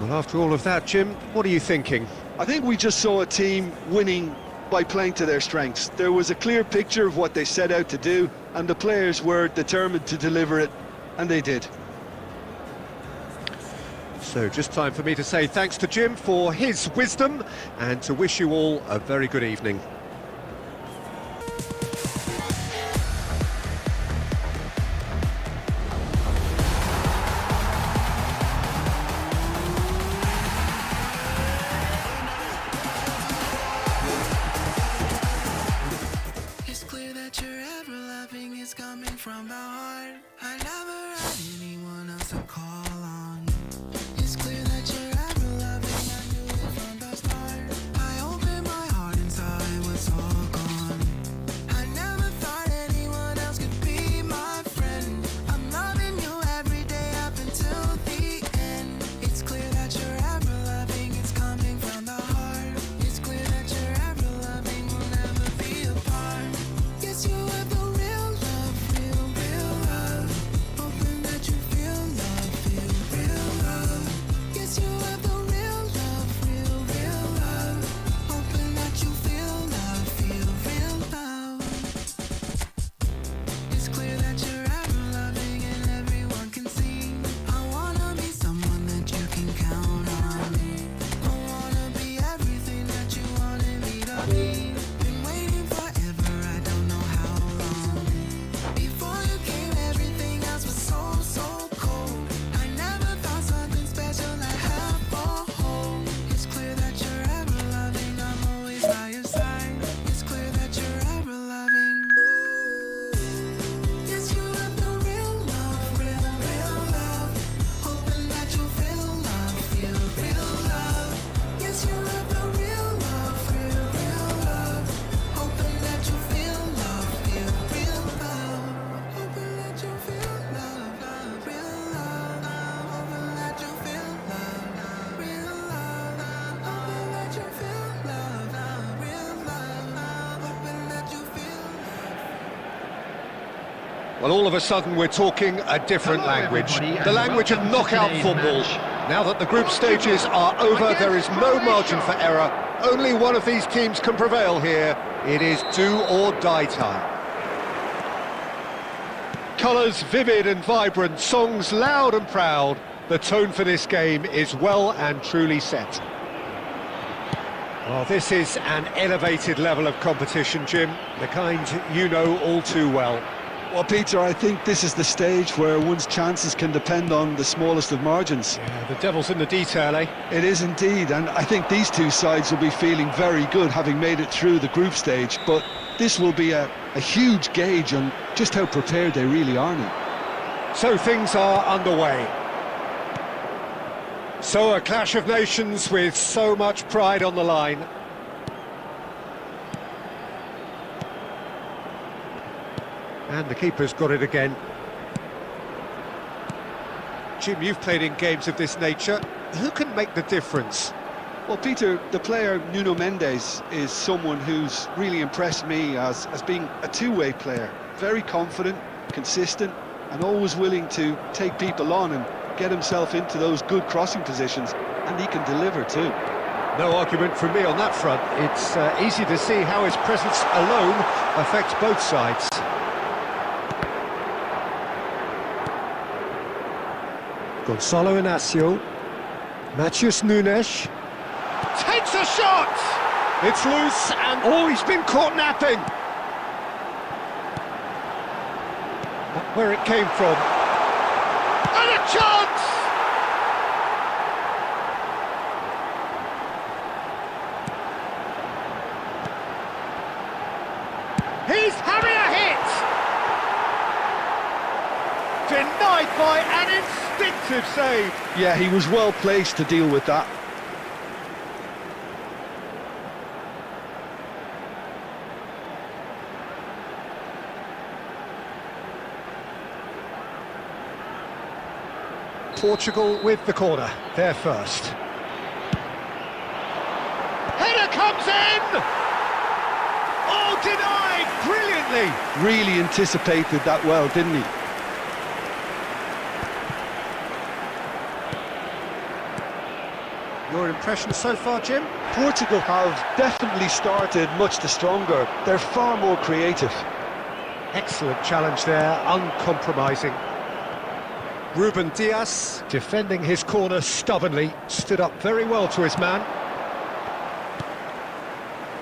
Well, after all of that, Jim, what are you thinking? I think we just saw a team winning by playing to their strengths. There was a clear picture of what they set out to do, and the players were determined to deliver it, and they did. So just time for me to say thanks to Jim for his wisdom and to wish you all a very good evening. Well, all of a sudden we're talking a different Hello, language, everybody, the and language of welcome to knockout today's football. match. Now that the group stages are over, there is no margin for error. Only one of these teams can prevail here. It is do or die time. Colours vivid and vibrant, songs loud and proud. The tone for this game is well and truly set. Well, this is an elevated level of competition, Jim, the kind you know all too well. Well, Peter, I think this is the stage where one's chances can depend on the smallest of margins. Yeah, the devil's in the detail, eh? It is indeed, and I think these two sides will be feeling very good having made it through the group stage, but this will be a huge gauge on just how prepared they really are now. So things are underway. So a clash of nations with so much pride on the line. And the keeper's got it again. Jim, you've played in games of this nature. Who can make the difference? Well, Peter, the player Nuno Mendes is someone who's really impressed me as being a two-way player. Very confident, consistent, and always willing to take people on and get himself into those good crossing positions, and he can deliver too. No argument from me on that front. It's easy to see how his presence alone affects both sides. Gonzalo Inacio, Matheus Nunes, takes a shot! It's loose and, oh, he's been caught napping! Not where it came from. And a chance! He's having a hit! Denied by an instinctive save. Yeah, he was well placed to deal with that. Portugal with the corner, they're first. Header comes in! Oh, denied brilliantly! Really anticipated that well, didn't he? Your impression so far, Jim? Portugal have definitely started much the stronger. They're far more creative. Excellent challenge there, uncompromising. Ruben Dias, defending his corner stubbornly, stood up very well to his man.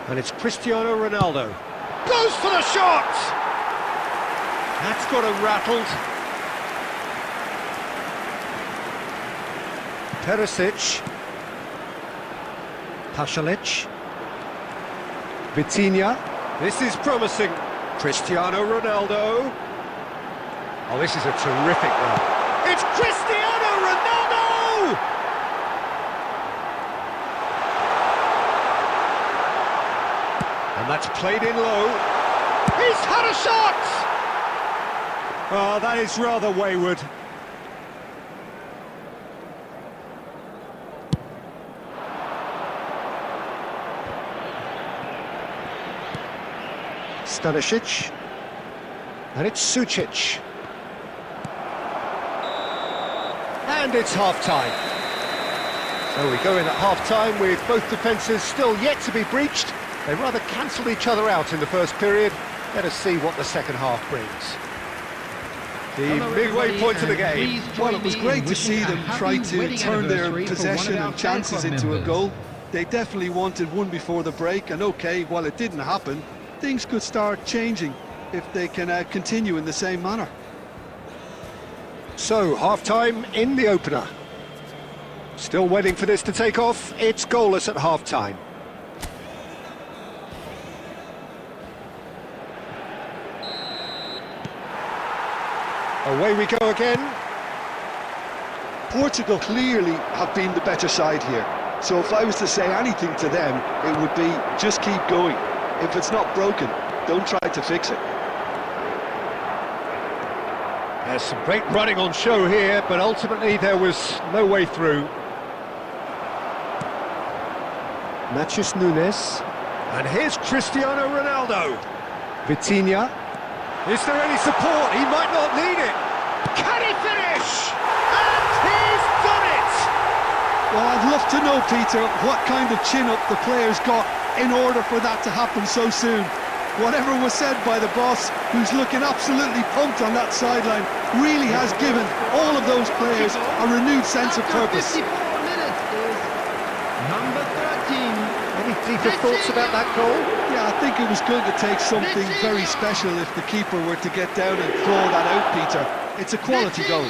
And it's Cristiano Ronaldo. Goes for the shot! That's got him rattled. Perisic. Pasalic. Vitinha. This is promising. Cristiano Ronaldo. Oh, this is a terrific run. It's Cristiano Ronaldo! And that's played in low. He's had a shot! Oh, that is rather wayward. Stanisic. And it's Sucic. And it's half-time. So we go in at half-time with both defences still yet to be breached. They rather cancelled each other out in the first period. Let us see what the second half brings. The Hello, midway point of the game. Well, it was great to see them try to turn their possession and chances into a goal. They definitely wanted one before the break, and okay, while it didn't happen, things could start changing if they can continue in the same manner. So, half-time in the opener. Still waiting for this to take off. It's goalless at half-time. Away we go again. Portugal clearly have been the better side here. So if I was to say anything to them, it would be just keep going. If it's not broken, don't try to fix it. There's some great running on show here, but ultimately there was no way through. Matheus Nunes. And here's Cristiano Ronaldo. Vitinha. Is there any support? He might not need it. Can he finish? And he's done it! Well, I'd love to know, Peter, what kind of chin-up the players got in order for that to happen so soon. Whatever was said by the boss, who's looking absolutely pumped on that sideline, really has given all of those players a renewed sense of purpose. 54 minutes is number 13. Any deeper thoughts about that goal? Yeah, I think it was going to take something very special if the keeper were to get down and claw that out, Peter. It's a quality goal.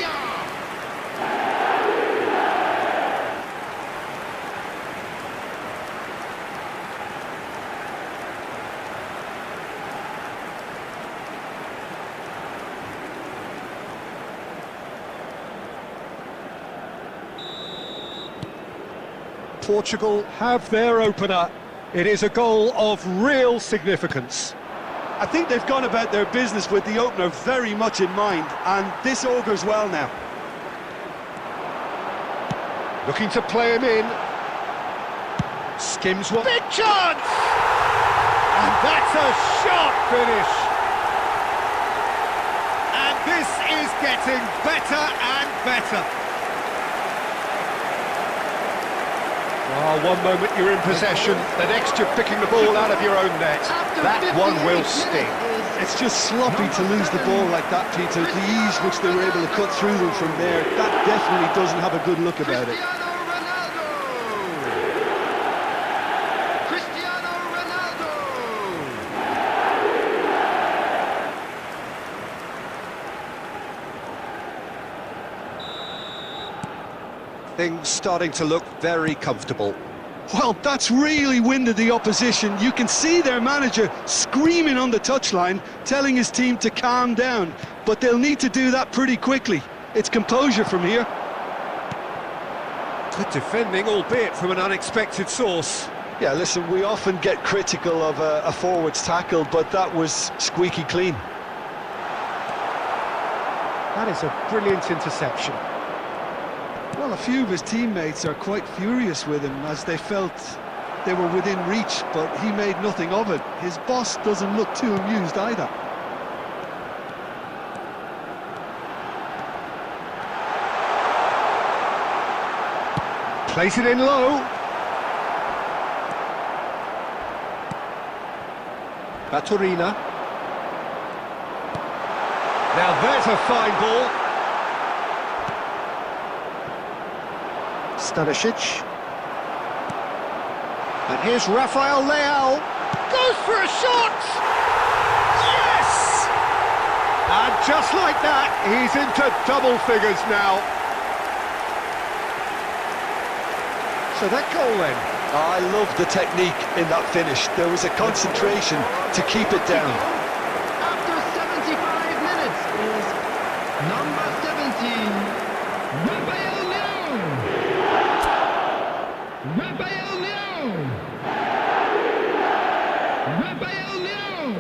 Portugal have their opener. It is a goal of real significance. I think they've gone about their business with the opener very much in mind, and this augurs well now. Looking to play him in. Skims one. Big chance! And that's a sharp finish. And this is getting better and better. Oh, one moment you're in possession, the next you're picking the ball out of your own net. That one will sting. It's just sloppy to lose the ball like that, Peter. The ease which they were able to cut through them from there, that definitely doesn't have a good look about it. Cristiano Ronaldo! Things starting to look very comfortable. Well, that's really winded the opposition. You can see their manager screaming on the touchline, telling his team to calm down. But they'll need to do that pretty quickly. It's composure from here. Good defending, albeit from an unexpected source. Yeah, listen, we often get critical of a forward's tackle, but that was squeaky clean. That is a brilliant interception. Well, a few of his teammates are quite furious with him as they felt they were within reach, but he made nothing of it. His boss doesn't look too amused either. Plays it in low. Baturina. Now there's a fine ball. Stanisic. And here's Rafael Leao. Goes for a shot! Yes! And just like that, he's into double figures now. So that goal then. I love the technique in that finish. There was a concentration to keep it down. After 75 minutes is number 17, Rafael Leao! Rafael Leao! Rafael Leao!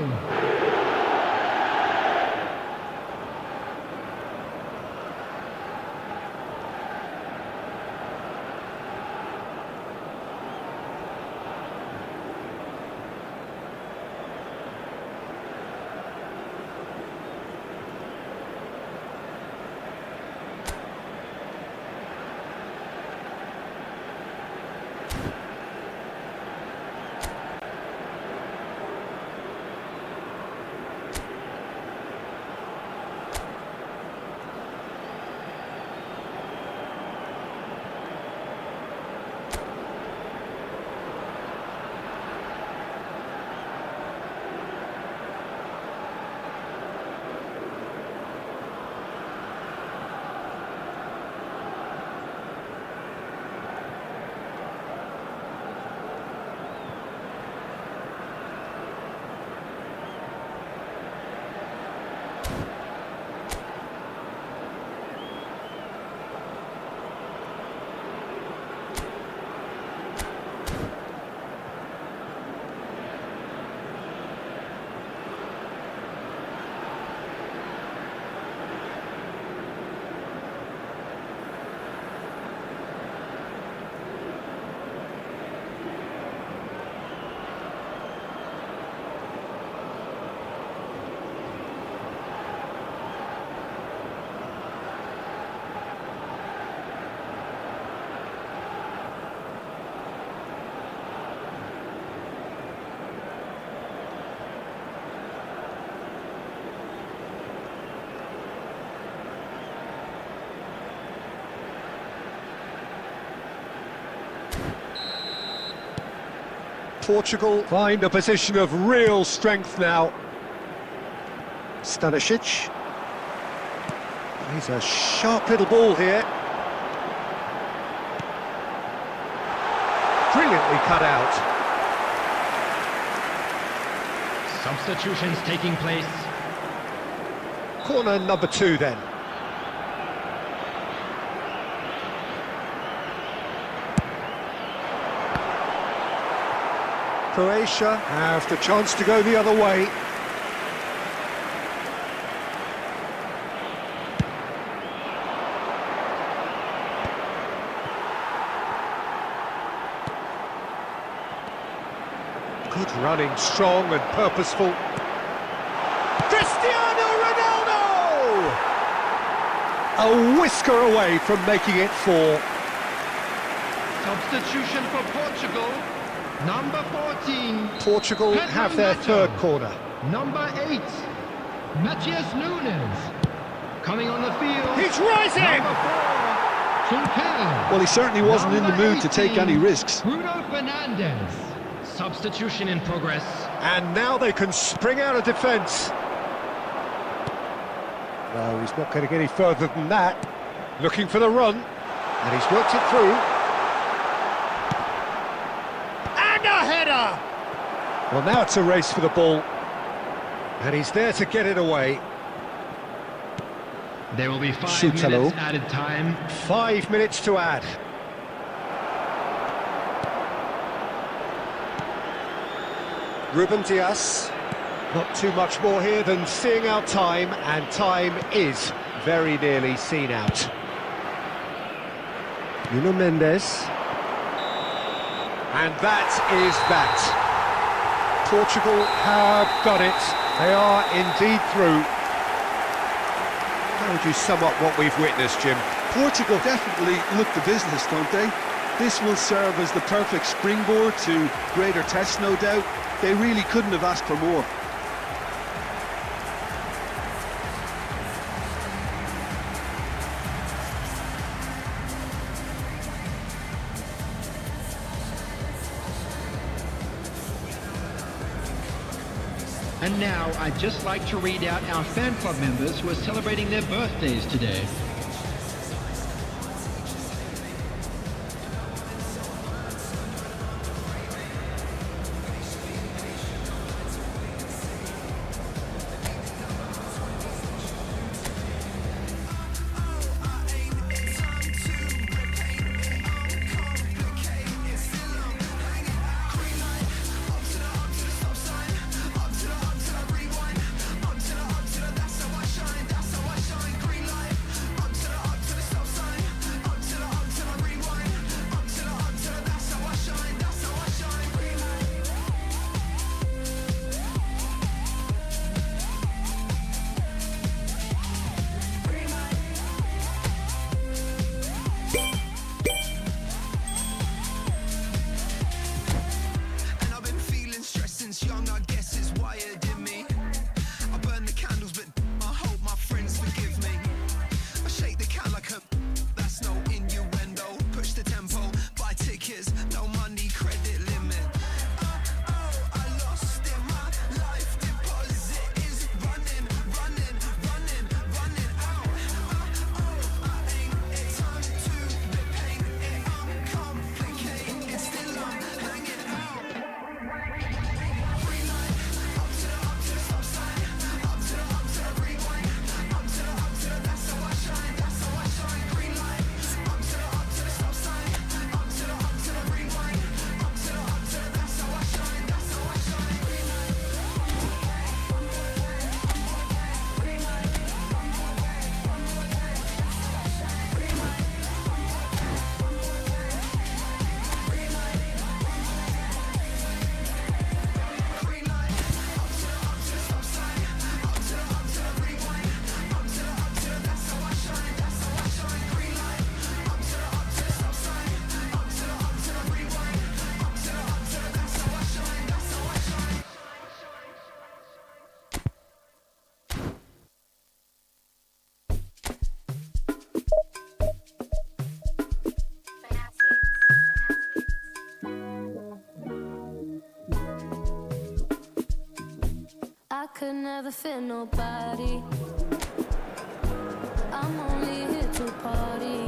Portugal find a position of real strength now. Stanisic. He's a sharp little ball here. Brilliantly cut out. Substitutions taking place. Corner number 2 then. Croatia have the chance to go the other way. Good running, strong and purposeful. Cristiano Ronaldo! A whisker away from making it 4. Substitution for Portugal. Number 14. Portugal Pedro have their Neto. third corner. Number 8. Matthias Nunes. Coming on the field. He's rising! Number 4. Junqueira. Well, he certainly wasn't in the Number mood to take 18, any risks. Bruno Fernandes. Substitution in progress. And now they can spring out of defence. No, he's not going to get any further than that. Looking for the run, and he's worked it through. And a header! Well, now it's a race for the ball, and he's there to get it away. There will be 5 Shootalo. minutes added time. 5 minutes to add. Ruben Dias. Not too much more here than seeing out time, and time is very nearly seen out. Nuno Mendes. And that is that. Portugal have got it. They are indeed through. How would you sum up what we've witnessed, Jim? Portugal definitely look the business, don't they? This will serve as the perfect springboard to greater tests, no doubt. They really couldn't have asked for more. And now I'd just like to read out our fan club members who are celebrating their birthdays today. could never fit nobody. I'm only here to party.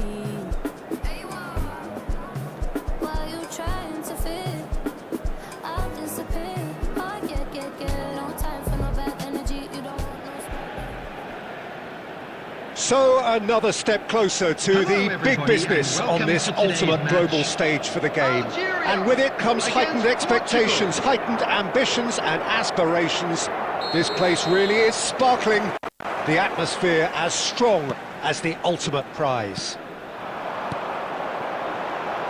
While you trying to fit, I'll disappear. Oh, yeah. No time for no bad energy. You don't want no So another step closer to Hello, the big everybody, business and on welcome this to today's ultimate match. global stage for the game. Algeria And with it comes heightened against expectations, heightened ambitions and aspirations. This place really is sparkling. The atmosphere as strong as the ultimate prize.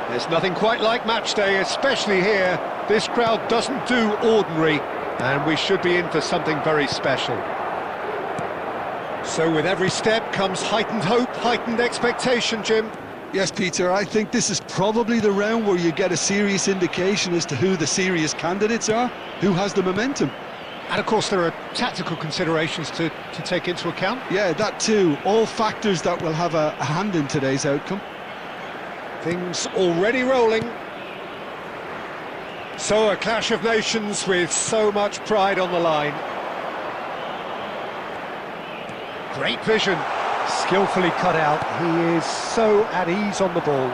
There's nothing quite like match day, especially here. This crowd doesn't do ordinary, and we should be in for something very special. So with every step comes heightened hope, heightened expectation, Jim. Yes, Peter, I think this is probably the round where you get a serious indication as to who the serious candidates are, who has the momentum. And of course there are tactical considerations to take into account. Yeah, that too. All factors that will have a hand in today's outcome. Things already rolling. So a clash of nations with so much pride on the line. Great vision, skillfully cut out. He is so at ease on the ball.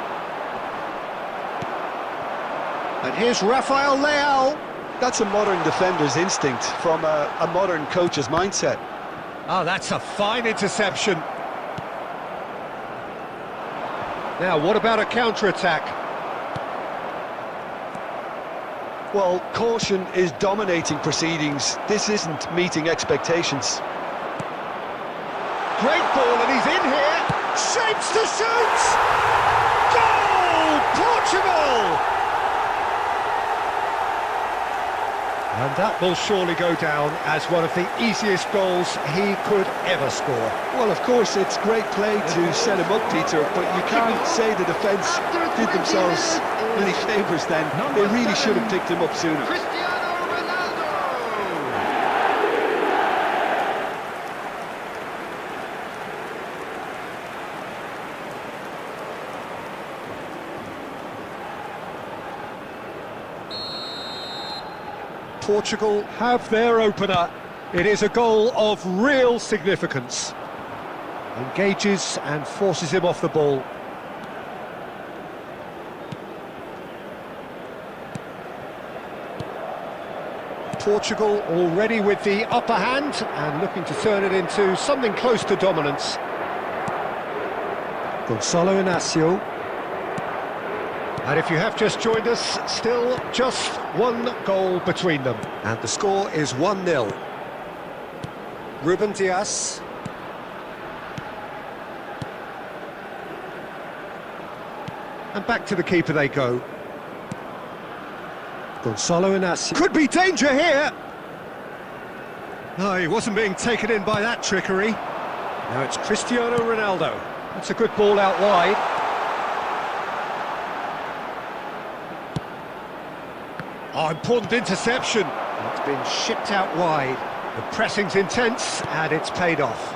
And here's Rafael Leao. That's a modern defender's instinct from a modern coach's mindset. Oh, that's a fine interception. Now, what about a counter-attack? Well, caution is dominating proceedings. This isn't meeting expectations. Great ball, and he's in here. Shapes to shoot! Goal! Portugal! And that will surely go down as one of the easiest goals he could ever score. Well, of course, it's great play to set him up, Peter, but you can't say the defence did themselves any favours then. They really should have picked him up sooner. Cristiano Ronaldo. Portugal have their opener. It is a goal of real significance. Engages and forces him off the ball. Portugal already with the upper hand and looking to turn it into something close to dominance. Gonzalo Inacio. And if you have just joined us, still just one goal between them. And the score is 1-0. Ruben Dias. And back to the keeper they go. Gonzalo Inacio. Could be danger here! No, he wasn't being taken in by that trickery. Now it's Cristiano Ronaldo. That's a good ball out wide. Oh, important interception. It's been shipped out wide. The pressing's intense, and it's paid off.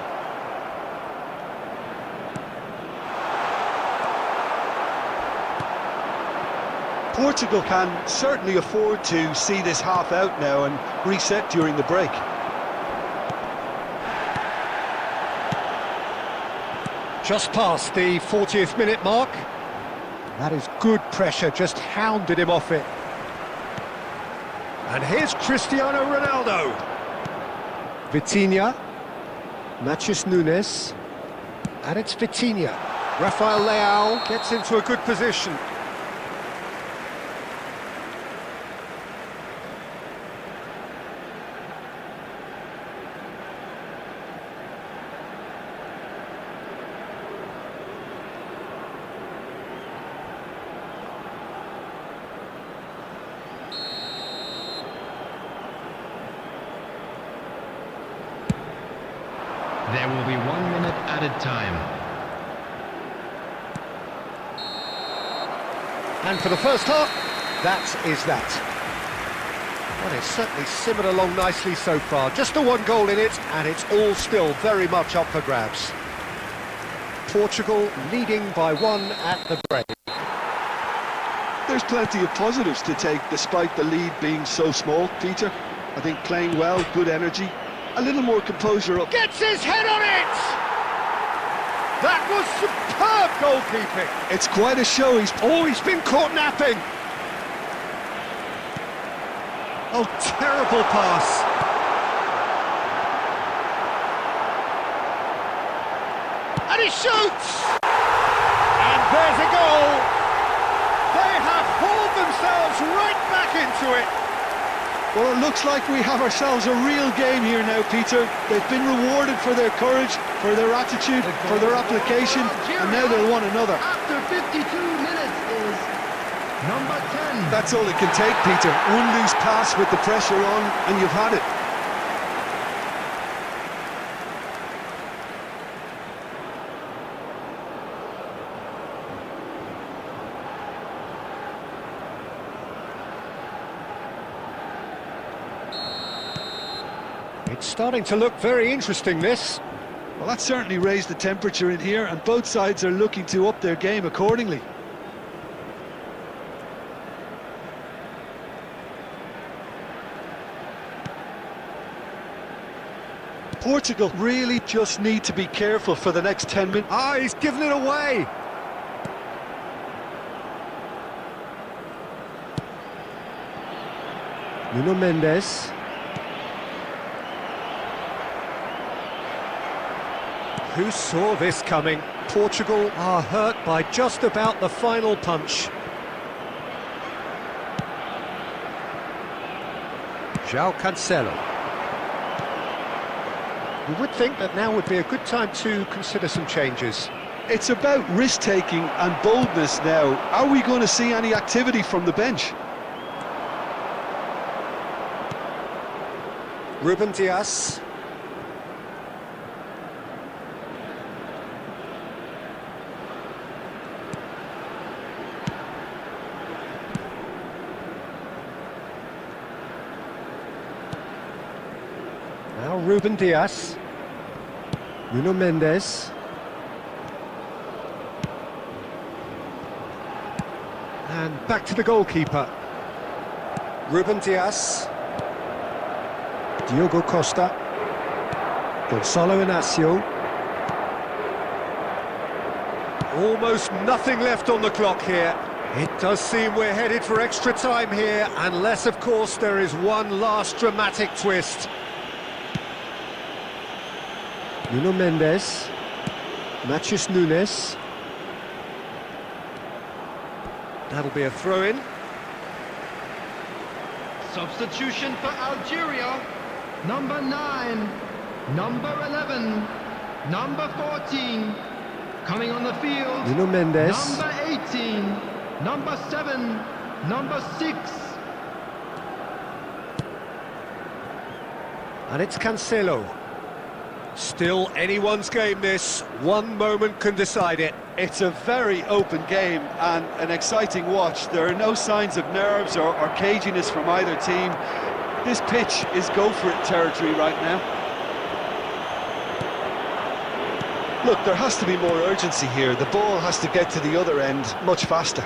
Portugal can certainly afford to see this half out now and reset during the break. Just past the 40th minute mark. That is good pressure, just hounded him off it. And here's Cristiano Ronaldo. Vitinha. Matheus Nunes. And it's Vitinha. Rafael Leao gets into a good position. There will be 1 minute added time. And for the first half, that is that. Well, it's certainly simmered along nicely so far. Just the one goal in it, and it's all still very much up for grabs. Portugal leading by 1 at the break. There's plenty of positives to take despite the lead being so small, Peter. I think playing well, good energy, a little more composure up. Gets his head on it! That was superb goalkeeping. It's quite a show. He's been caught napping. Oh, terrible pass. And he shoots! And there's a goal. They have hauled themselves right back into it. Well, it looks like we have ourselves a real game here now, Peter. They've been rewarded for their courage, for their attitude, for their application, and now they'll want another. After 52 minutes is number 10. That's all it can take, Peter. One loose pass with the pressure on, and you've had it. It's starting to look very interesting, this. Well, that certainly raised the temperature in here, and both sides are looking to up their game accordingly. Portugal really just need to be careful for the next 10 minutes. Ah, he's given it away. Nuno Mendes. Who saw this coming? Portugal are hurt by just about the final punch. João Cancelo. You would think that now would be a good time to consider some changes. It's about risk-taking and boldness now. Are we going to see any activity from the bench? Ruben Dias. Now Ruben Dias. Nuno Mendes. And back to the goalkeeper. Ruben Dias. Diogo Costa. Gonçalo Inácio. Almost nothing left on the clock here. It does seem we're headed for extra time here, unless, of course, there is one last dramatic twist. Nuno Mendes. Matheus Nunes. That'll be a throw-in. Substitution for Algeria. Number 9, number 11, number 14. Coming on the field. Nuno Mendes. Number 18, number 7, number 6. And it's Cancelo. Still anyone's game, this. One moment can decide it. It's a very open game and an exciting watch. There are no signs of nerves or caginess from either team. This pitch is go-for-it territory right now. Look, there has to be more urgency here. The ball has to get to the other end much faster.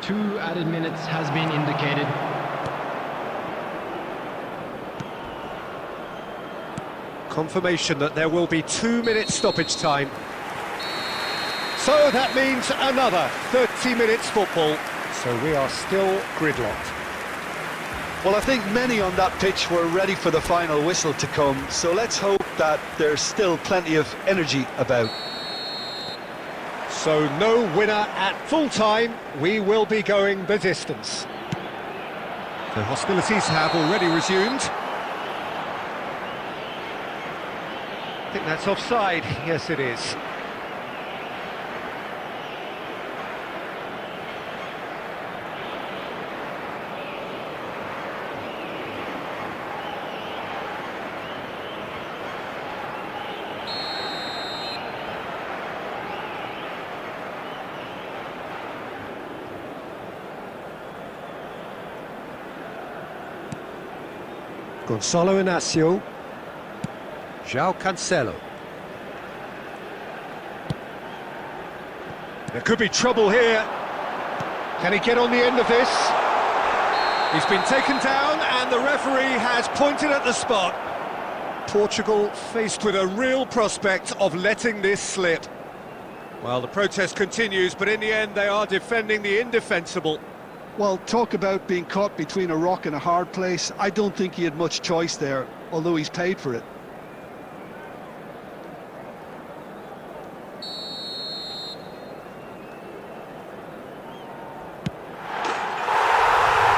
2 added minutes has been indicated. Confirmation that there will be 2-minute stoppage time. So that means another 30 minutes football. So we are still gridlocked. Well, I think many on that pitch were ready for the final whistle to come, so let's hope that there's still plenty of energy about. So no winner at full time. We will be going the distance. The hostilities have already resumed. I think that's offside. Yes, it is. Gonçalo Inácio. João Cancelo. There could be trouble here. Can he get on the end of this? He's been taken down and the referee has pointed at the spot. Portugal faced with a real prospect of letting this slip. Well, the protest continues, but in the end they are defending the indefensible. Well, talk about being caught between a rock and a hard place. I don't think he had much choice there, although he's paid for it.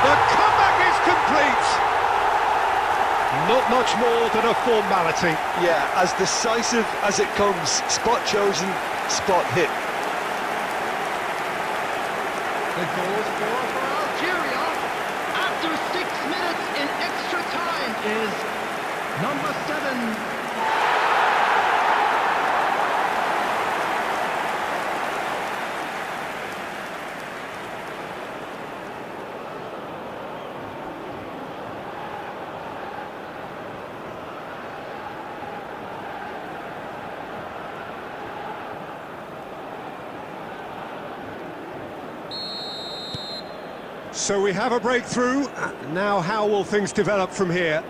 The comeback is complete! Not much more than a formality. Yeah, as decisive as it comes. Spot chosen, spot hit. The goal scorer for Algeria after 6 minutes in extra time is number 7. So we have a breakthrough. Now how will things develop from here?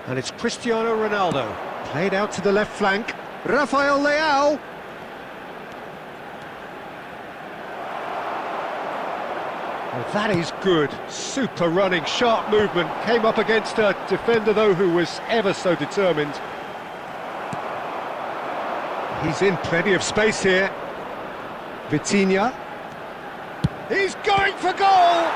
And it's Cristiano Ronaldo. Played out to the left flank. Rafael Leao. Oh, that is good. Super running, sharp movement. Came up against a defender, though, who was ever so determined. He's in plenty of space here. Vitinha. He's going for goal!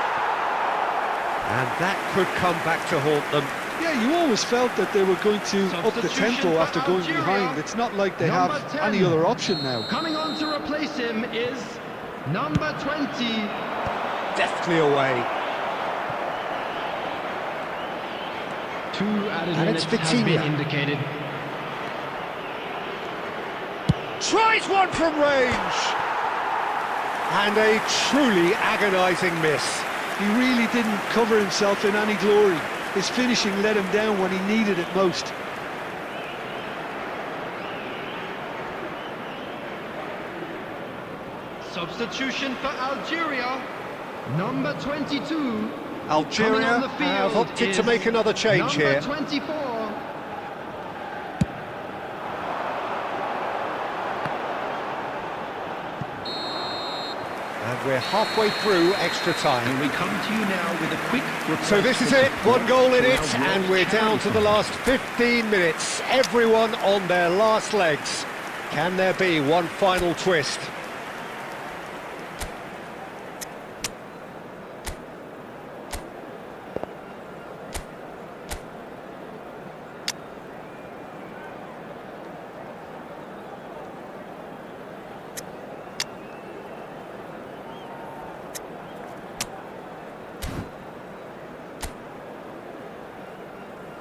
And that could come back to haunt them. Yeah, you always felt that they were going to up the tempo after going behind. It's not like they have any other option now. Coming on to replace him is number 20. Deftly away. 2 added And it's minutes have been Vitinha. indicated. Tries one from range! And a truly agonising miss. He really didn't cover himself in any glory. His finishing let him down when he needed it most. Substitution for Algeria, number 22. Algeria have opted to make another change here. Number 24. And we're halfway through extra time. And we come to you now with a quick request. So this is it, one goal in it, and we're down to the last 15 minutes. Everyone on their last legs. Can there be one final twist?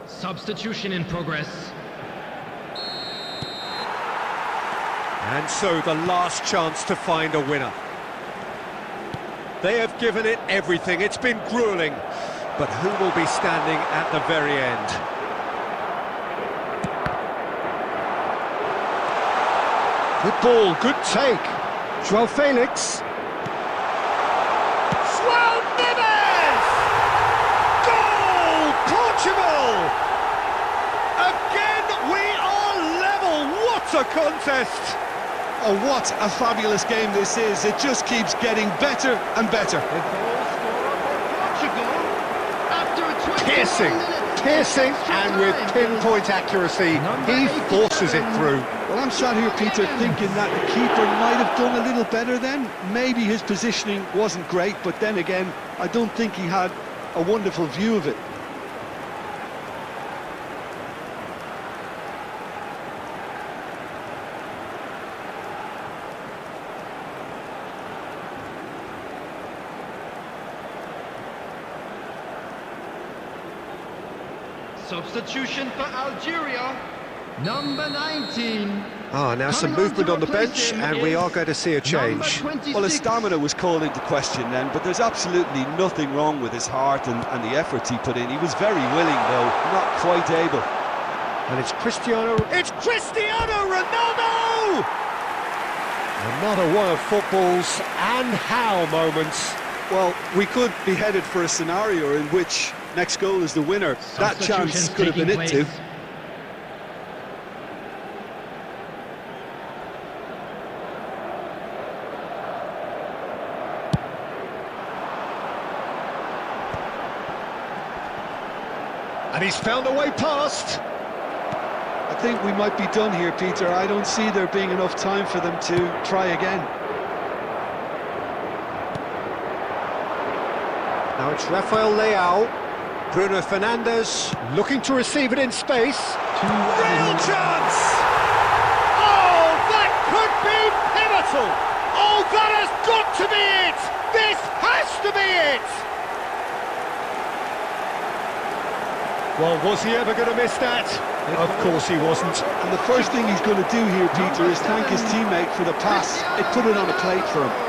Substitution in progress. And so the last chance to find a winner. They have given it everything. It's been grueling. But who will be standing at the very end? Good ball, good take. Joao Felix. Joao Neves! Goal! Portugal! Again, we are level. What a contest! Oh, what a fabulous game this is. It just keeps getting better and better. The goal scorer for Portugal after 21 Piercing, minutes piercing, extra and with time pinpoint accuracy, he forces it through. Well, I'm sat here, Peter, thinking that the keeper might have done a little better then. Maybe his positioning wasn't great, but then again, I don't think he had a wonderful view of it. Substitution for Algeria, number 19. Now some Coming on movement to on the replace bench, him and we is are going to see a change. number 26. Well, his stamina was called into question then, but there's absolutely nothing wrong with his heart and the efforts he put in. He was very willing, though, not quite able. And it's Cristiano Ronaldo! Another one of football's and how moments. Well, we could be headed for a scenario in which next goal is the winner. That chance could have been it too. And he's found a way past. I think we might be done here, Peter. I don't see there being enough time for them to try again. Now it's Rafael Leao. Bruno Fernandes looking to receive it in space. Real chance! Oh, that could be pivotal! Oh, that has got to be it! This has to be it! Well, was he ever going to miss that? Of course he wasn't. And the first thing he's going to do here, Peter, is thank his teammate for the pass. It put it on a plate for him.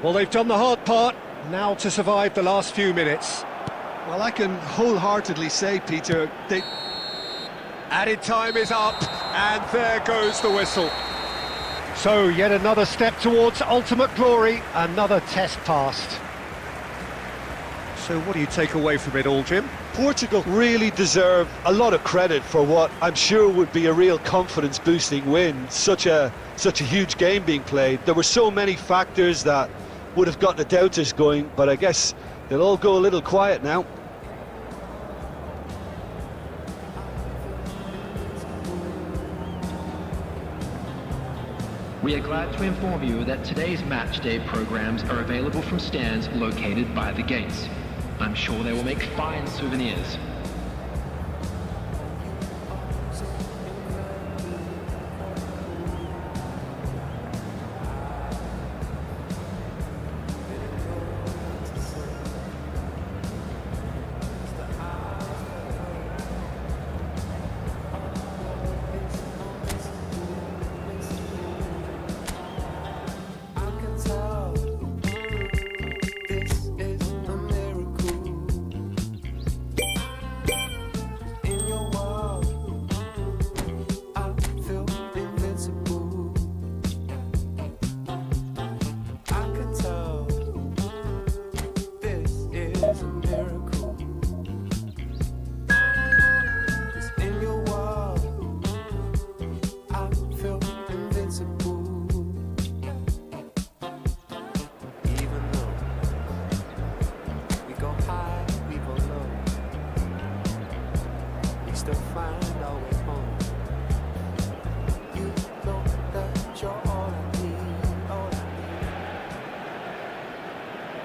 Well, they've done the hard part, now to survive the last few minutes. Well, I can wholeheartedly say, Peter, they... Added time is up, and there goes the whistle. So, yet another step towards ultimate glory, another test passed. So what do you take away from it all, Jim? Portugal really deserve a lot of credit for what I'm sure would be a real confidence-boosting win. Such a huge game being played. There were so many factors that would have gotten the doubters going, but I guess they'll all go a little quiet now. We are glad to inform you that today's match day programs are available from stands located by the gates. I'm sure they will make fine souvenirs.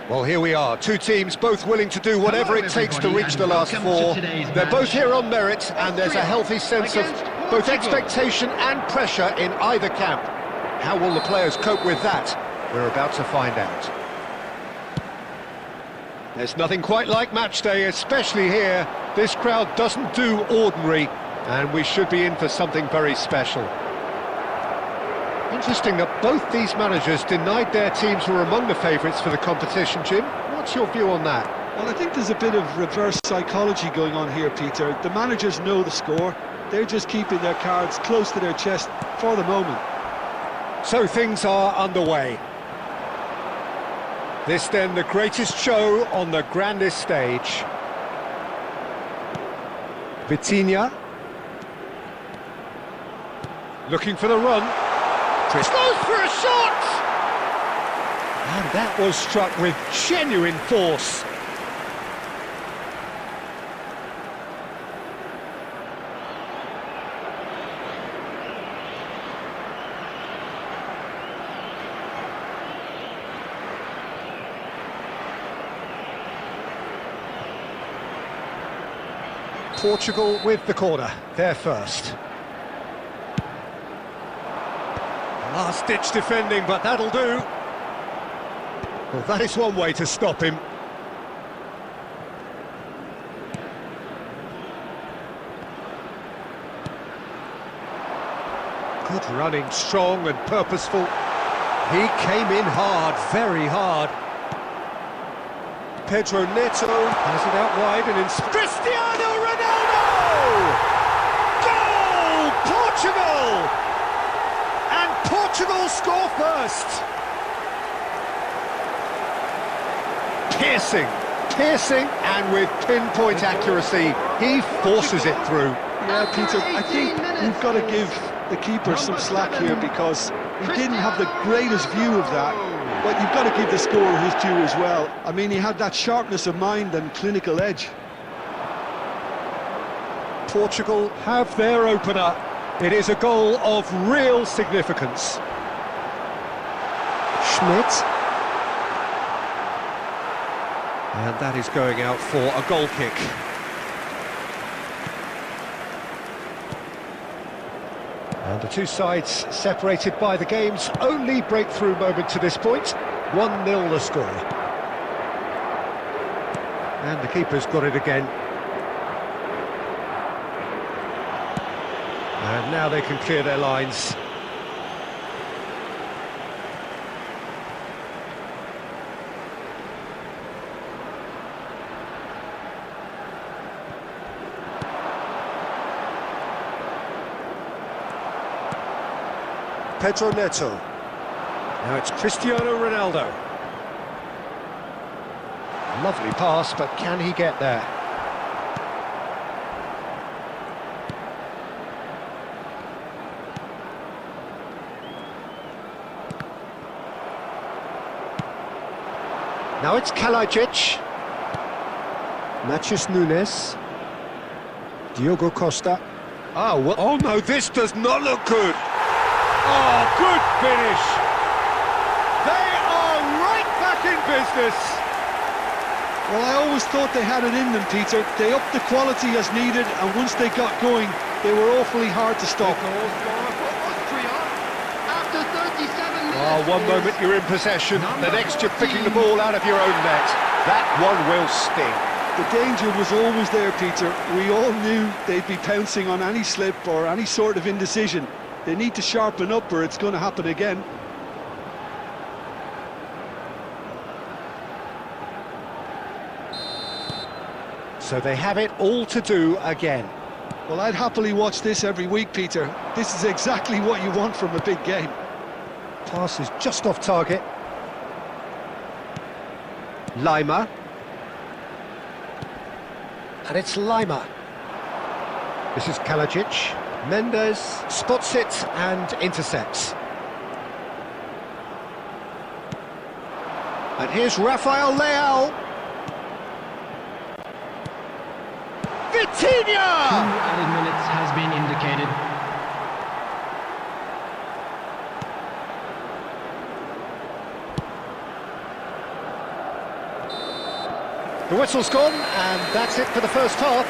Well, here we are, two teams both willing to do whatever it takes to reach the last four. They're both here on merit, and there's a healthy sense of both expectation and pressure in either camp. How will the players cope with that? We're about to find out. There's nothing quite like match day, especially here. This crowd doesn't do ordinary, and we should be in for something very special. Interesting that both these managers denied their teams were among the favourites for the competition, Jim. What's your view on that? Well, I think there's a bit of reverse psychology going on here, Peter. The managers know the score. They're just keeping their cards close to their chest for the moment. So things are underway. This then the greatest show on the grandest stage. Vitinha. Looking for the run. Chris goes for a shot! And that was struck with genuine force. Portugal with the corner, they're first. Last-ditch defending, but that'll do. Well, that is one way to stop him. Good running, strong and purposeful. He came in hard, very hard. Pedro Neto has it out wide and it's Cristiano Ronaldo! Goal! Portugal! And Portugal score first! Piercing, and with pinpoint accuracy, he forces it through. Yeah, Peter, I think we've got to give the keeper some slack here because he didn't have the greatest view of that, but you've got to give the scorer his due as well. I mean, he had that sharpness of mind and clinical edge. Portugal have their opener. It is a goal of real significance. Schmidt. And that is going out for a goal kick. And the two sides separated by the game's only breakthrough moment to this point. 1-0 the score. And the keeper's got it again. And now they can clear their lines. Pedro Neto. Now it's Cristiano Ronaldo. Lovely pass, but can he get there? Now it's Kalajic. Matheus Nunes. Diogo Costa. Oh, well, oh no, this does not look good. Oh, good finish! They are right back in business! Well, I always thought they had it in them, Peter. They upped the quality as needed, and once they got going, they were awfully hard to stop. After 37 minutes. Oh, one moment you're in possession, the next you're picking the ball out of your own net. That one will sting. The danger was always there, Peter. We all knew they'd be pouncing on any slip or any sort of indecision. They need to sharpen up or it's going to happen again. So they have it all to do again. Well, I'd happily watch this every week, Peter. This is exactly what you want from a big game. Pass is just off target. Lima. And it's Lima. This is Kalajic. Mendes spots it and intercepts. And here's Rafael Leao. Vitinha! 2 added minutes has been indicated. The whistle's gone, and that's it for the first half.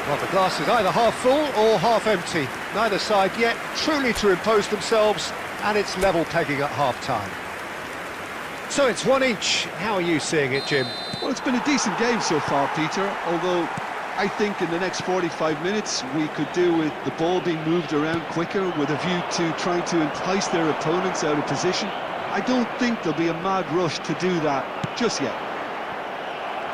Well, the glass is either half full or half empty. Neither side yet truly to impose themselves, and it's level pegging at half-time. So it's one each. How are you seeing it, Jim? Well, it's been a decent game so far, Peter, although I think in the next 45 minutes we could do with the ball being moved around quicker with a view to trying to entice their opponents out of position. I don't think there'll be a mad rush to do that just yet.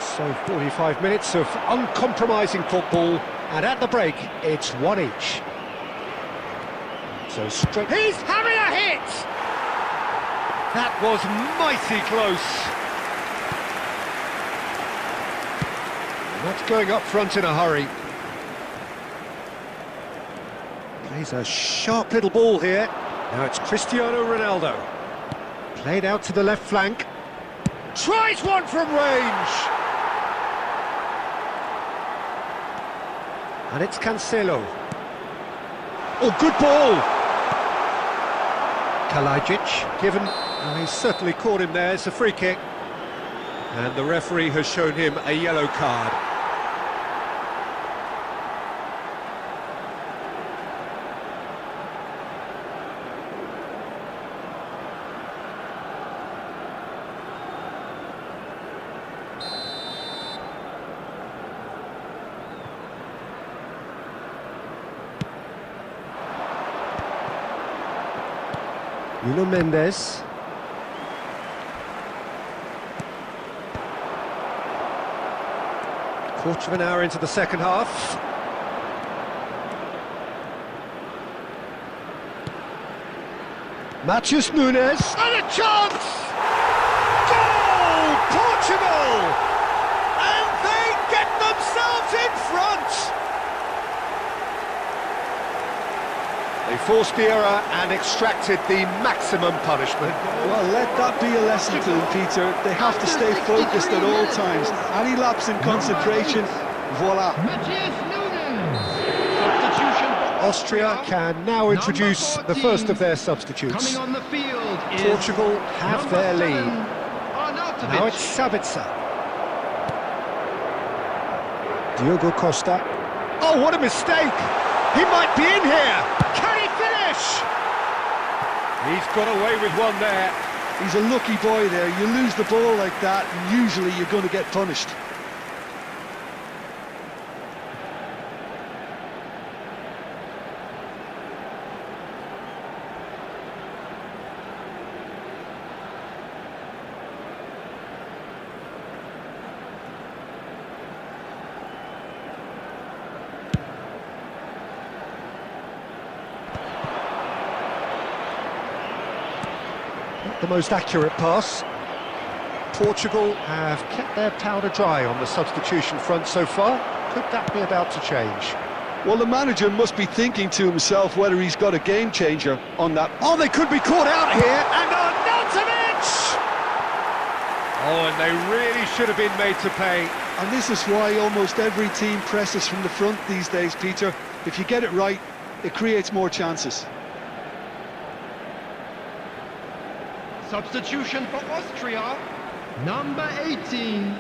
So 45 minutes of uncompromising football, and at the break, it's one each. So straight... He's having a hit! That was mighty close. Not going up front in a hurry. Plays a sharp little ball here. Now it's Cristiano Ronaldo. Played out to the left flank. Tries one from range! And it's Cancelo. Oh, good ball! Kalajic, given... Oh, he's certainly caught him there, it's a free kick. And the referee has shown him a yellow card. Nuno Mendes. Quarter of an hour into the second half. Matheus Nunes, and a chance! Goal! Portugal! And they get themselves in front! They forced the error and extracted the maximum punishment. Well, let that be a lesson to them, Peter. They have to stay focused at all times. Any lapse in concentration, voila. Matheus Nunes. Substitution for Austria can now introduce the first of their substitutes. Coming on the field is Portugal have number their 7, lead. Arnautovic. Now it's Sabitzer. Diogo Costa. Oh, what a mistake! He might be in here! Can he finish? He's got away with one there. He's a lucky boy there. You lose the ball like that, and usually you're going to get punished. Not the most accurate pass. Portugal have kept their powder dry on the substitution front so far. Could that be about to change? Well, the manager must be thinking to himself whether he's got a game changer on that. Oh, they could be caught out here, and Arnautovic! Oh, and they really should have been made to pay. And this is why almost every team presses from the front these days, Peter. If you get it right, it creates more chances. Substitution for Austria, number 18.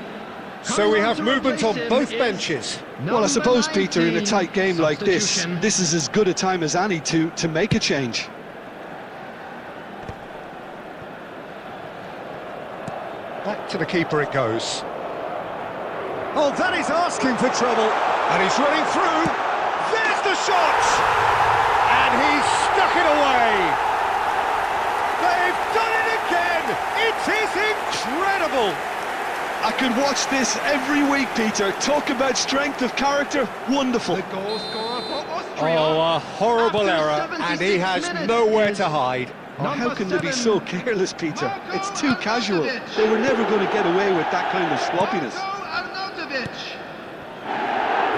So we have Coming on to movement on replace him both is benches. Well, I suppose, Peter, in a 19. tight game like this, Substitution. this is as good a time as any to make a change. Back to the keeper it goes. Oh, that is asking for trouble. And he's running through. There's the shot! And he's stuck it away. They've done it again! It is incredible! I could watch this every week, Peter. Talk about strength of character, wonderful. The goal scorer for Austria. Oh, a horrible After error, and he 76 has minutes nowhere is to hide. Oh, how number can they be 7, so careless, Peter? Marco It's too casual. Arnautovic. They were never going to get away with that kind of sloppiness. Marco Arnautovic.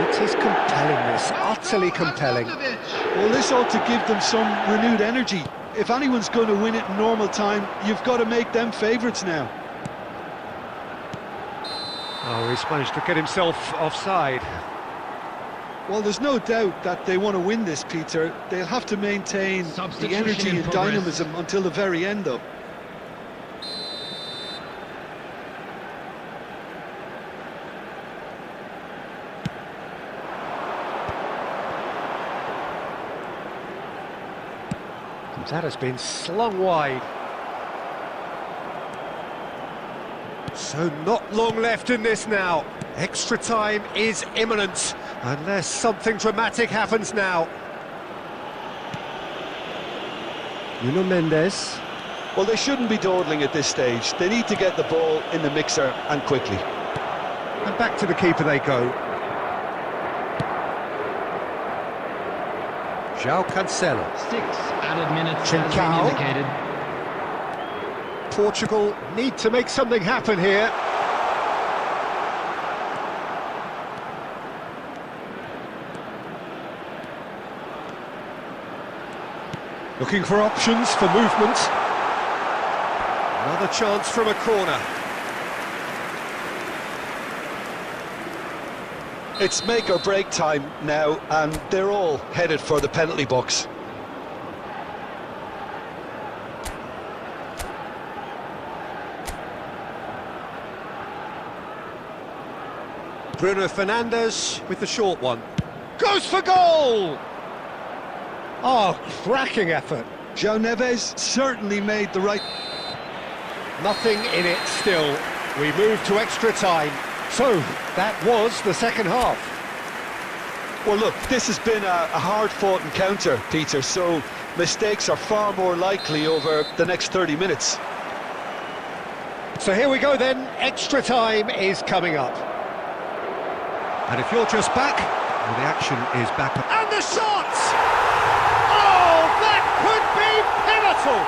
It is compelling, this. Utterly compelling. Arnautovic. Well, this ought to give them some renewed energy. If anyone's going to win it in normal time, you've got to make them favourites now. Oh, he's managed to get himself offside. Well, there's no doubt that they want to win this, Peter. They'll have to maintain the Substitution energy in and progress. dynamism until the very end, though. That has been slung wide. So not long left in this now. Extra time is imminent, unless something dramatic happens now. Nuno Mendes. Well, they shouldn't be dawdling at this stage. They need to get the ball in the mixer, and quickly. And back to the keeper they go. João Cancelo. 6 added minutes has been Trincao. indicated. Portugal need to make something happen here. Looking for options for movement. Another chance from a corner. It's make or break time now, and they're all headed for the penalty box. Bruno Fernandes with the short one. Goes for goal! Oh, cracking effort. João Neves certainly made the right... Nothing in it still. We move to extra time. So, that was the second half. Well, look, this has been a hard-fought encounter, Peter, so mistakes are far more likely over the next 30 minutes. So here we go then, extra time is coming up. And if you're just back, well, the action is back. And the shot! Oh, that could be pivotal!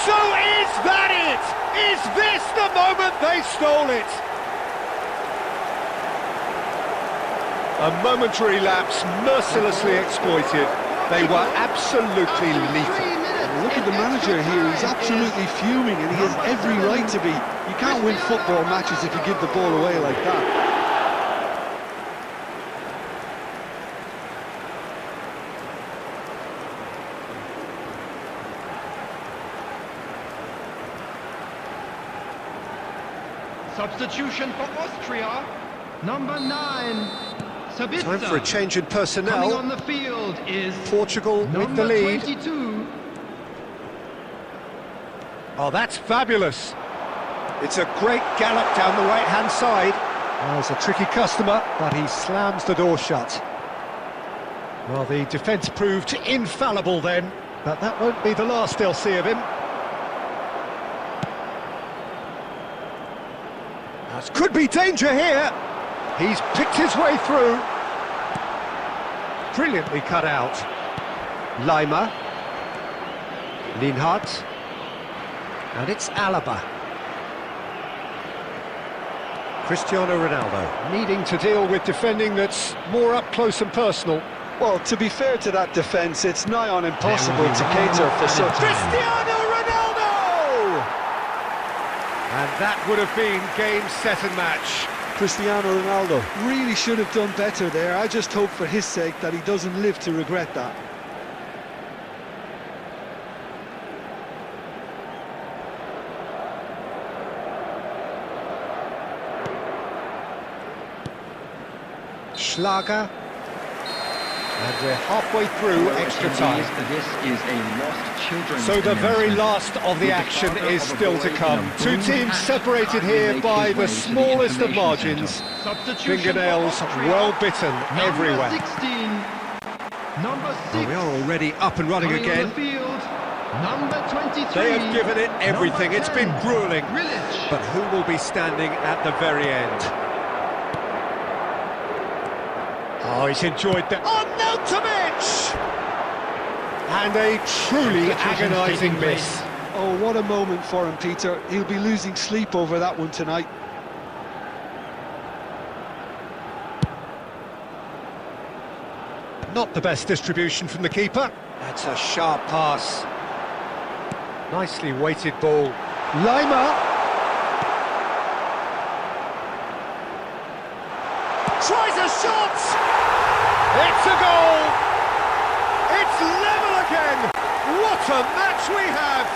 So is that it? Is this the moment they stole it? A momentary lapse, mercilessly exploited. They were absolutely lethal. Look at the manager here, he's absolutely fuming and he has every right to be. You can't win football matches if you give the ball away like that. Substitution for Austria, number 9, Sabitzer. Time for a change in personnel. Coming on the field is Portugal with the lead. 22. Oh, that's fabulous. It's a great gallop down the right-hand side. Oh, it's a tricky customer, but he slams the door shut. Well, the defence proved infallible then, but that won't be the last they'll see of him. That could be danger here. He's picked his way through. Brilliantly cut out. Lima. Linhart. And it's Alaba. Cristiano Ronaldo needing to deal with defending that's more up close and personal. Well, to be fair to that defence, it's nigh on impossible to cater for such... Cristiano Ronaldo! And that would have been game, set and match. Cristiano Ronaldo really should have done better there. I just hope for his sake that he doesn't live to regret that. Schlager. And we're halfway through extra time. This is a lost children's So the very commencement. last of the action is still to come. Two teams separated here by the smallest of margins. Fingernails well bitten everywhere. Number 6. Well, we are already up and running Coming on again. the field, number 23. They have given it everything. Number It's been 10, grueling. Grilic. But who will be standing at the very end? Oh, he's enjoyed that. Oh, Nautovic! And a truly agonising miss. Oh, what a moment for him, Peter. He'll be losing sleep over that one tonight. Not the best distribution from the keeper. That's a sharp pass. Nicely weighted ball. Lima. Tries a shot! It's a goal! It's level again! What a match we have!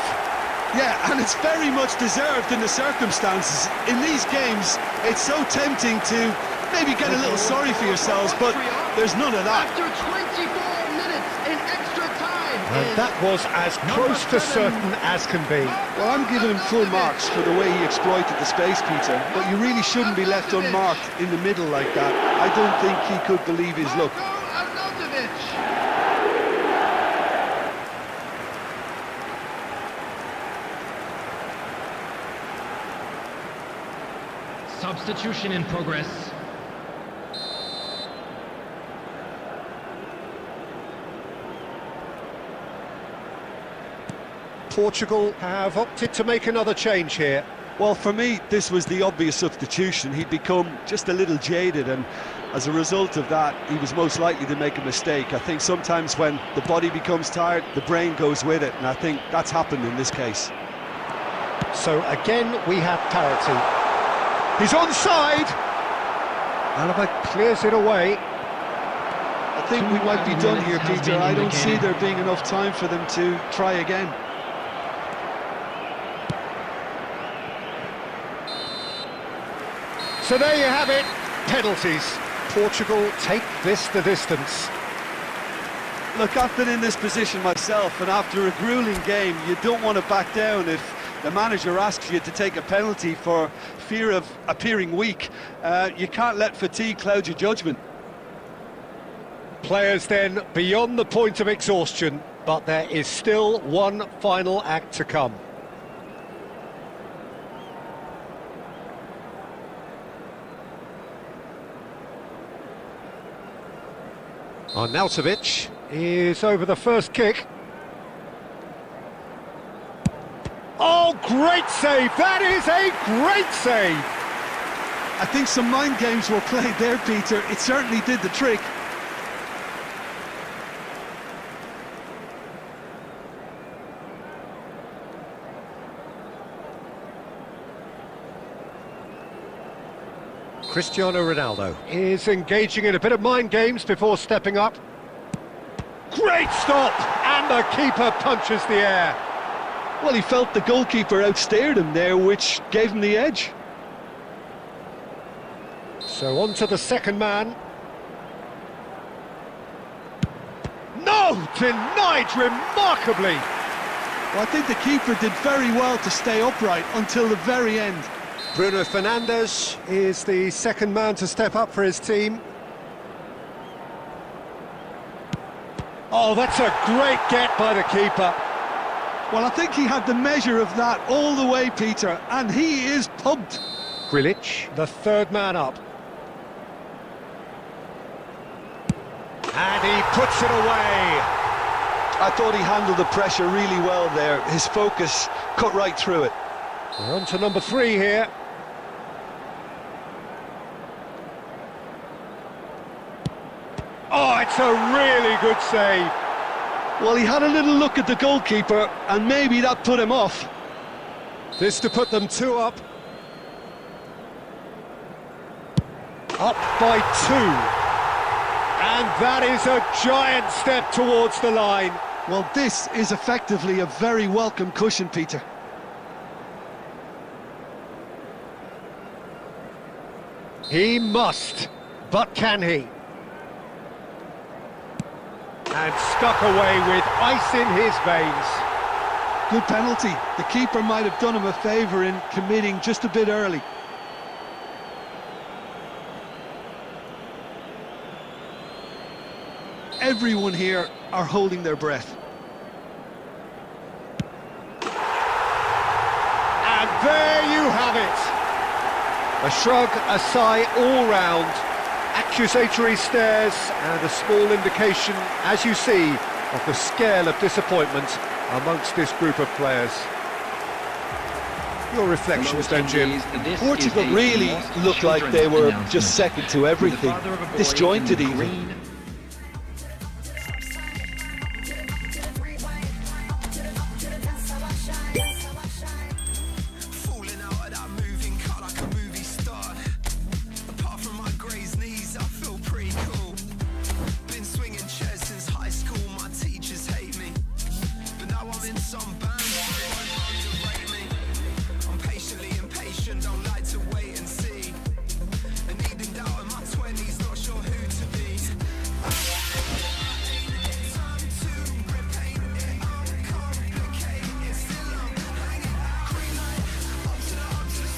Yeah, and it's very much deserved in the circumstances. In these games, it's so tempting to maybe get a little sorry for yourselves, but there's none of that. After 24 minutes in extra time. And that was as close to certain as can be. Well, I'm giving him full marks for the way he exploited the space, Peter, but you really shouldn't be left unmarked in the middle like that. I don't think he could believe his luck. Substitution in progress. Portugal have opted to make another change here. Well, for me, this was the obvious substitution. He'd become just a little jaded, and as a result of that, he was most likely to make a mistake. I think sometimes when the body becomes tired, the brain goes with it, and I think that's happened in this case. So again, we have parity. He's onside! Alaba clears it away. I think we might be done here, Peter. I don't see there being enough time for them to try again. So there you have it, penalties. Portugal take this the distance. Look, I've been in this position myself, and after a grueling game, you don't want to back down if the manager asks you to take a penalty for fear of appearing weak. You can't let fatigue cloud your judgment. Players then beyond the point of exhaustion. But there is still one final act to come. Arnautovic is over the first kick. Oh, great save! That is a great save! I think some mind games were played there, Peter. It certainly did the trick. Cristiano Ronaldo is engaging in a bit of mind games before stepping up. Great stop! And the keeper punches the air. Well, he felt the goalkeeper outstared him there, which gave him the edge. So on to the second man. No! Denied remarkably! Well, I think the keeper did very well to stay upright until the very end. Bruno Fernandes is the second man to step up for his team. Oh, that's a great get by the keeper. Well, I think he had the measure of that all the way, Peter, and he is pumped. Grilic, the third man up. And he puts it away. I thought he handled the pressure really well there. His focus cut right through it. We're on to number 3 here. Oh, it's a really good save. Well, he had a little look at the goalkeeper, and maybe that put him off. This to put them 2 up. Up by 2. And that is a giant step towards the line. Well, this is effectively a very welcome cushion, Peter. He must, but can he? And stuck away with ice in his veins. Good penalty. The keeper might have done him a favour in committing just a bit early. Everyone here are holding their breath. And there you have it. A shrug, a sigh all round. Accusatory stares and a small indication, as you see, of the scale of disappointment amongst this group of players. Your reflections then, Jim? Portugal really looked like they were just second to everything, disjointed even.